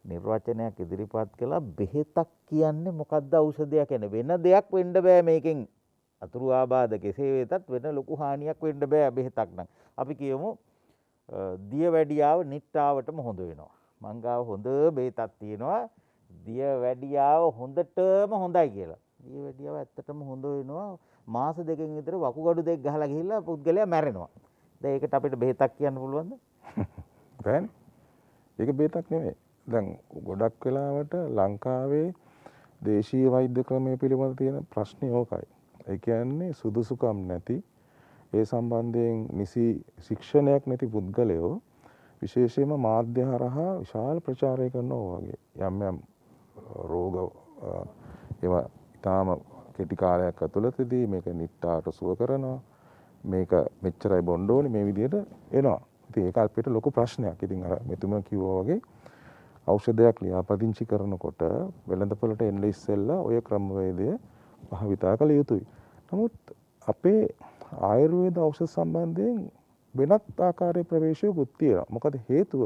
නිර්වචනයක් ඉදිරිපත් කළා. බෙහෙතක් කියන්නේ මොකද්ද, ඖෂධයක් කියන්නේ වෙන දෙයක් වෙන්න බෑ මේකෙන්. අතුරු ආබාධ කෙසේ වෙතත් වෙන ලොකු හානියක් වෙන්න බෑ බෙහෙතක් නම්. අපි කියමු දියවැඩියාව නිට්ටාවටම හොඳ වෙනවා. මං ගාව හොඳ බෙහෙතක් තියෙනවා, දියවැඩියාව හොඳටම හොඳයි කියලා. දියවැඩියාව ඇත්තටම හොඳ වෙනවා. මාස දෙකකින් විතර වකුගඩු දෙක ගහලා ගිහිල්ලා පුද්ගලයා මැරෙනවා. දැන් ඒකට අපිට බෙහෙතක් කියන්න පුළුවන්ද? බෑනේ. ඒක බෙහෙතක් නෙමෙයි. දැන් ගොඩක් වෙලාවට ලංකාවේ දේශීය වෛද්‍ය ක්‍රමය පිළිබඳ තියෙන ප්‍රශ්නේ ඕකයි. ඒ කියන්නේ සුදුසුකම් නැති, ඒ සම්බන්ධයෙන් නිසි ශික්ෂණයක් නැති පුද්ගලයෝ විශේෂයෙන්ම මාධ්‍ය හරහා විශාල ප්‍රචාරය කරනවා වගේ යම් යම් රෝග ඒවා ඊටාම කෙටි කාලයක් ඇතුළතදී මේක නිට්ටාට සුව කරනවා, මේක මෙච්චරයි බොන්න ඕනේ, මේ විදිහට එනවා. ඉතින් ඒක අපිට ලොකු ප්‍රශ්නයක්. ඉතින් අර මෙතුමා කිව්වා වගේ ඖෂධයක් ලියාපදිංචි කරනකොට වෙළඳපොළට එන්න ඉස්සෙල්ලා ඔය ක්‍රමවේදය භාවිතා කළ යුතුයි. නමුත් අපේ ආයුර්වේද ඖෂධ සම්බන්ධයෙන් වෙනත් ආකාරයේ ප්‍රවේශයකුත් තියෙනවා. මොකද හේතුව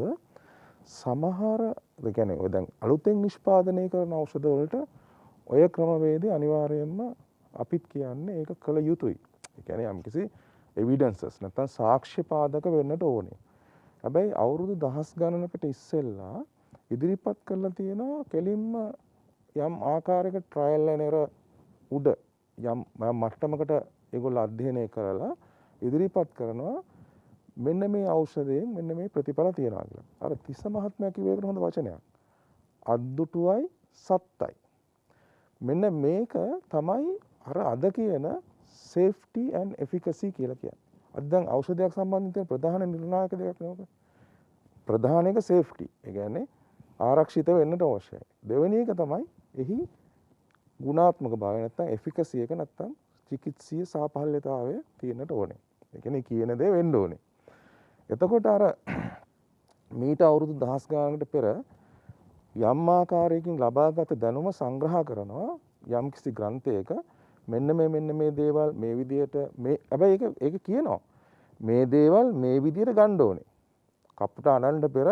සමහර ඒ කියන්නේ ඔය දැන් අලුතෙන් නිෂ්පාදනය කරන ඖෂධ වලට ඔය ක්‍රමවේදය අනිවාර්යයෙන්ම අපිත් කියන්නේ ඒක කළ යුතුයි. ඒ කියන්නේ යම්කිසි එවිඩන්සස් නැත්නම් සාක්ෂි පාදක වෙන්නට ඕනේ. හැබැයි අවුරුදු දහස් ගණනකට ඉස්සෙල්ලා ඉදිරිපත් කරලා තියෙනවා කෙලින්ම යම් ආකාරයක ට්‍රයල් ඇන් එරර් උඩ යම් මට්ටමකට ඒගොල්ලෝ අධ්‍යයනය කරලා ඉදිරිපත් කරනවා මෙන්න මේ ඖෂධයෙන් මෙන්න මේ ප්‍රතිඵල තියෙනවා කියලා. අර තිස්ස මහත්මයා කිව්ව එකට හොඳ වචනයක්. අද්දුටුවයි සත්තයි. මෙන්න මේක තමයි අර අද කියන safety and efficacy කියලා කියන්නේ. අද දැන් ඖෂධයක් සම්බන්ධයෙන් තියෙන ප්‍රධාන නිර්ණායක දෙකක් නේ ඔක. ප්‍රධාන එක safety. ඒ කියන්නේ ආරක්ෂිත වෙන්නට අවශ්‍යයි. දෙවෙනි එක තමයි එහි ගුණාත්මක භාවය නැත්නම් efficacy එක නැත්නම් චිකිත්සීය සාපහල්‍යතාවය තියෙන්නට ඕනේ. ඒ කියන්නේ කියන දේ වෙන්න ඕනේ. එතකොට අර මීට අවුරුදු දහස් ගානකට පෙර යම් ආකාරයකින් ලබාගත දැනුම සංග්‍රහ කරනවා යම් කිසි ග්‍රන්ථයක මෙන්න මේ දේවල් මේ විදියට මේ හැබැයි ඒක කියනවා මේ දේවල් මේ විදියට ගන්න ඕනේ. කප්පට අනන්න පෙර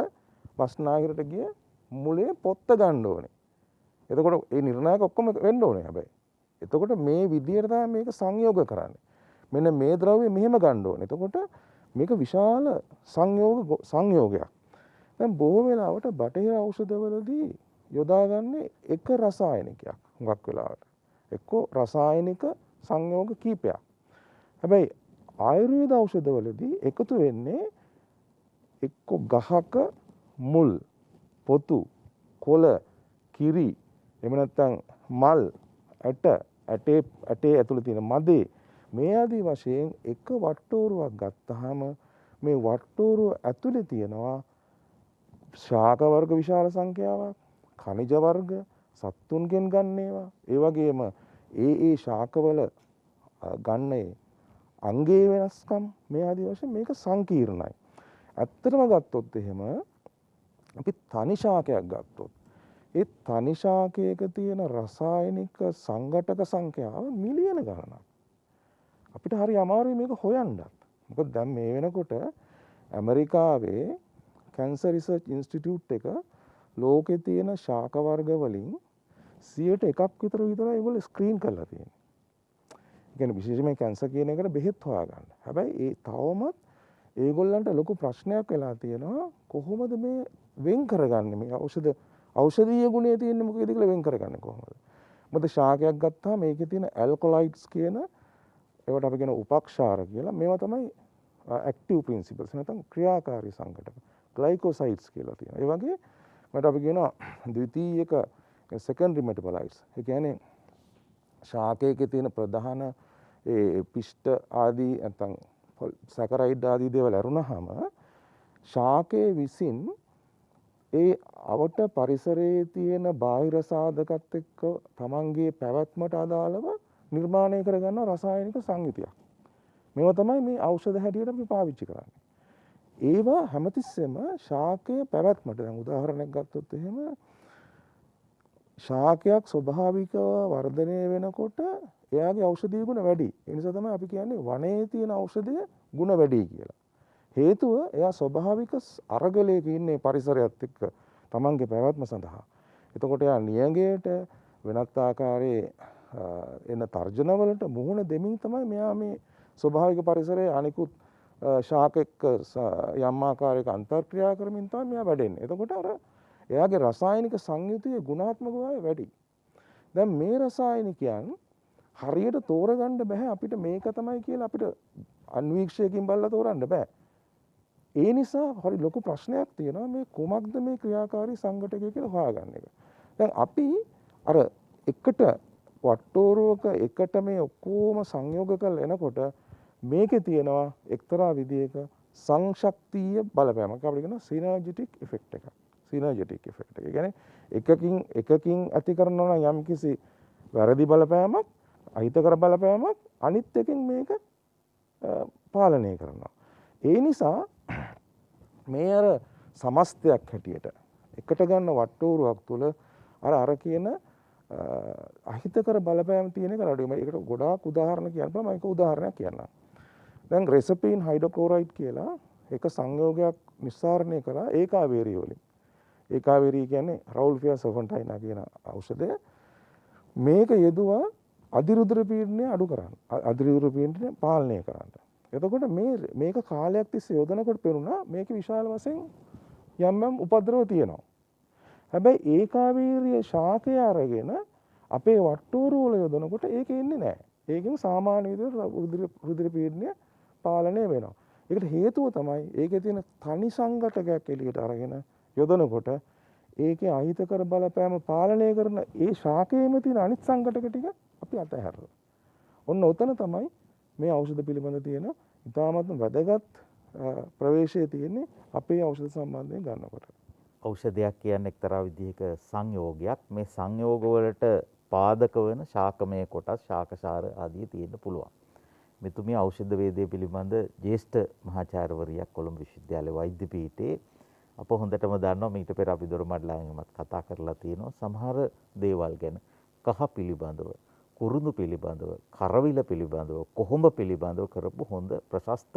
බස්නාහිරට ගිය මුලේ පොත්ත ගන්න ඕනේ. එතකොට ඒ නිර්ණායක ඔක්කොම වෙන්න ඕනේ හැබැයි. එතකොට මේ විදියට තමයි මේක සංයෝග කරන්නේ. මෙන්න මේ ද්‍රව්‍ය මෙහෙම ගන්න ඕනේ. එතකොට මේක විශාල සංයෝගයක්. දැන් බොහෝ වෙලාවට බටහිර ඖෂධවලදී යොදාගන්නේ එක රසායනිකයක් හුඟක් වෙලාවට. එක්කෝ රසායනික සංයෝග කීපයක්. හැබැයි ආයුර්වේද ඖෂධවලදී එකතු වෙන්නේ එක්කෝ ගහක මුල්, පොතු, කොළ, කිරි, එහෙම නැත්නම් මල්, ඇටේ ඇතුළේ තියෙන මදේ මේ ආදී වශයෙන් එක වට්ටෝරුවක් ගත්තාම මේ වට්ටෝරුව ඇතුලේ තියෙනවා ශාක වර්ග විශාල සංඛ්‍යාවක්, ඛනිජ වර්ග, සත්තුන්ගෙන් ගන්න ඒවා, ඒ වගේම ඒ ශාකවල ගන්නේ අංගයේ වෙනස්කම් මේ ආදී වශයෙන් මේක සංකීර්ණයි. ඇත්තටම ගත්තොත් එහෙම අපි තනි ශාකයක් ගත්තොත් ඒ තනි ශාකයක තියෙන රසායනික සංඝටක සංඛ්‍යාව මිලියන ගණනක්. අපිට හරි අමාරුයි මේක හොයන්නත්. මොකද දැන් මේ වෙනකොට ඇමරිකාවේ කැන්සර් රිසර්ච් ඉන්ස්ටිටියුට් එක ලෝකේ තියෙන ශාක වර්ග වලින් 100ට එකක් විතරයි ඒගොල්ලෝ ස්ක්‍රීන් කරලා තියෙන්නේ. කියන්නේ විශේෂයෙන්ම කැන්සර් කියන එකට බෙහෙත් හොයාගන්න. හැබැයි ඒ තවමත් ඒගොල්ලන්ට ලොකු ප්‍රශ්නයක් වෙලා තියෙනවා කොහොමද මේ වෙන් කරගන්නේ මේ ඖෂධීය ගුණය තියෙන්නේ මොකේද කියලා වෙන් කරගන්නේ කොහොමද? මොකද ශාකයක් ගත්තාම මේකේ තියෙන ඇල්කොලොයිඩ්ස් කියන ඒවට අපි කියන උපක්ෂාර කියලා මේවා තමයි ඇක්ටිව් ප්‍රින්සිපල්ස් නැත්නම් ක්‍රියාකාරී සංඝටක. ග්ලයිකෝසයිඩ්ස් කියලා තියෙනවා. ඒ වගේ මට අපි කියනවා ද්විතීයික සෙකන්ඩරි මෙටබොලයිට්ස්. ඒ කියන්නේ ශාකයේ තියෙන ප්‍රධාන ඒ පිෂ්ඨ ආදී නැත්නම් සැකරයිඩ් ආදී දේවල් ඇරුණාම ශාකයේ විසින් ඒ අවට පරිසරයේ තියෙන බාහිර සාධකත් එක්ක තමන්ගේ පැවැත්මට අදාළව නිර්මාණය කරගන්න රසායනික සංයුතියක්. මේවා තමයි මේ ඖෂධ හැටියට අපි පාවිච්චි කරන්නේ. ඒවා හැමතිස්සෙම ශාකයේ පැවැත්මට දැන් උදාහරණයක් ගත්තොත් එහෙම ශාකයක් ස්වභාවිකව වර්ධනය වෙනකොට එයාගේ ඖෂධීය ගුණ වැඩි. ඒ නිසා තමයි අපි කියන්නේ වනයේ තියෙන ඖෂධයේ ගුණ වැඩි කියලා. හේතුව එයා ස්වභාවික අරගලයක ඉන්නේ පරිසරයත් එක්ක තමන්ගේ පැවැත්ම සඳහා. එතකොට එයා නියඟයට වෙනත් ආකාරයේ එන තර්ජනවලට මුහුණ දෙමින් තමයි මෙයා මේ ස්වභාවික පරිසරයේ අනිකුත් ශාක එක්ක යම් ආකාරයක අන්තර්ක්‍රියා කරමින් තමයි මෙයා වැඩෙන්නේ. එතකොට අර එයාගේ රසායනික සංයුතිය ගුණාත්මක භාවය වැඩි. දැන් මේ රසායනිකයන් හරියට තෝරගන්න බෑ අපිට මේක තමයි කියලා අපිට අන්වීක්ෂයකින් බලලා තෝරන්න බෑ. ඒ නිසා හරි ලොකු ප්‍රශ්නයක් තියෙනවා මේ කොමක්ද මේ ක්‍රියාකාරී සංඝටකය කියලා හොයාගන්න එක. දැන් අපි අර එකට වට්ටෝරුවක එකට මේ ඔක්කොම සංයෝග කරලා එනකොට මේකේ තියෙනවා එක්තරා විදියක සංශක්තිය බලපෑමක්. අපිට කියනවා සිනර්ජිටික් ඉෆෙක්ට් එකක්. සිනර්ජිටික් ඉෆෙක්ට් එක. ඒ කියන්නේ එකකින් ඇති කරනවා නම් යම්කිසි වැරදි බලපෑමක්, අහිතකර බලපෑමක් අනිත් එකෙන් මේක පාලනය කරනවා. ඒ නිසා මේ අර සමස්තයක් හැටියට එකට ගන්න වට්ටෝරුවක් තුළ අර කියන අහිතකර බලපෑම් තියෙන එක අඩුයි. මම ඒකට ගොඩාක් උදාහරණ කියන්න පුළුවන්. මම එක උදාහරණයක් කියන්නම්. දැන් රෙසපීන් හයිඩ්‍රොක්ලෝරයිඩ් කියලා එක සංයෝගයක් නිස්සාරණය කළා ඒකාවේරී වලින්. ඒකාවේරී කියන්නේ රවුල්ෆියා සර්ෆන්ටයිනා කියන ඖෂධය. මේක යෙදුවා අධිරුධිර පීඩනය අඩු කරන්න. අධිරුධිර පීඩනය පාලනය කරන්න. එතකොට මේක කාලයක් තිස්සේ යොදනකොට පේනුණා මේක විශාල වශයෙන් යම් උපද්‍රව තියෙනවා. හැබැයි ඒකාවීර්ය ශාකය අරගෙන අපේ වට්ටෝරුව වල යොදනකොට ඒක එන්නේ නැහැ. ඒකෙන් සාමාන්‍ය විදිහට රුධිර පීඩනය පාලනය වෙනවා. ඒකට හේතුව තමයි ඒකේ තියෙන තනි සංඝටකයක් එළියට අරගෙන යොදනකොට ඒකේ අහිතකර බලපෑම පාලනය කරන ඒ ශාකයේම තියෙන අනිත් සංඝටක ටික අපි අතහැරලා. ඔන්න ඔතන තමයි මේ ඖෂධ පිළිබඳ තියෙන ඉතාමත්ම වැදගත් ප්‍රවේශය තියෙන්නේ අපේ ඖෂධ සම්බන්ධයෙන් ගන්නකොට. ඖෂධයක් කියන්නේ එක්තරා විදිහක සංයෝගයක්. මේ සංයෝගවලට පාදක වන ශාකමය කොටස්, ශාකසාර ආදී තියෙන්න පුළුවන්. මෙතුමිය ඖෂධ වේදයේ පිළිබඳ ජ්‍යෙෂ්ඨ මහාචාර්යවරියක් කොළඹ විශ්වවිද්‍යාලයේ වෛද්‍ය පීඨයේ අප හොඳටම දන්නවා. මීට පෙර අපි දොරමඩලාගෙන්වත් කතා කරලා තියෙනවා. සමහර දේවල් ගැන කහ පිළිබඳව, කුරුඳු පිළිබඳව, කරවිල පිළිබඳව, කොහොඹ පිළිබඳව කරපු හොඳ ප්‍රශස්ත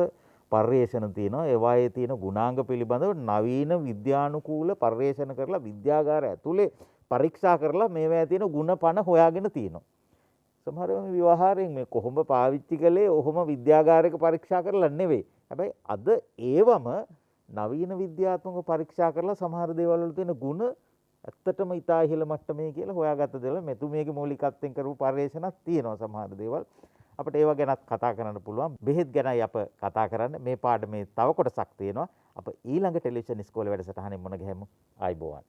පර්යේෂණ තියෙනවා. ඒවායේ තියෙන ගුණාංග පිළිබඳව නවීන විද්‍යානුකූල පර්යේෂණ කරලා විද්‍යාගාර ඇතුලේ පරීක්ෂා කරලා මේවා තියෙන ගුණපණ හොයාගෙන තියෙනවා. සමහර වෙලාවට විවහාරයෙන් මේ කොහොඹ පාවිච්චි කළේ ඔහොම විද්‍යාගාරයක පරීක්ෂා කරලා නෙවෙයි. හැබැයි අද ඒවම නවීන විද්‍යාත්මක පරීක්ෂා කරලා සමහර දේවල් වල තියෙන ගුණ ඇත්තටම ඉතා ඉහළ මට්ටමේ කියලා හොයාගත්ත දේවල් මෙතුමියගේ මූලිකත්වයෙන් කරපු පර්යේෂණක් තියෙනවා. සමහර දේවල් අපිට ඒව ගැනත් කතා කරන්න පුළුවන්. බෙහෙත් ගැනයි අප කතා කරන්නේ. මේ පාඩමේ තව කොටසක් තියෙනවා. අප ඊළඟ ටෙලිවිෂන් ඉස්කෝලේ වැඩසටහනින් මුණ ගැහෙමු. ආයිබෝවන්.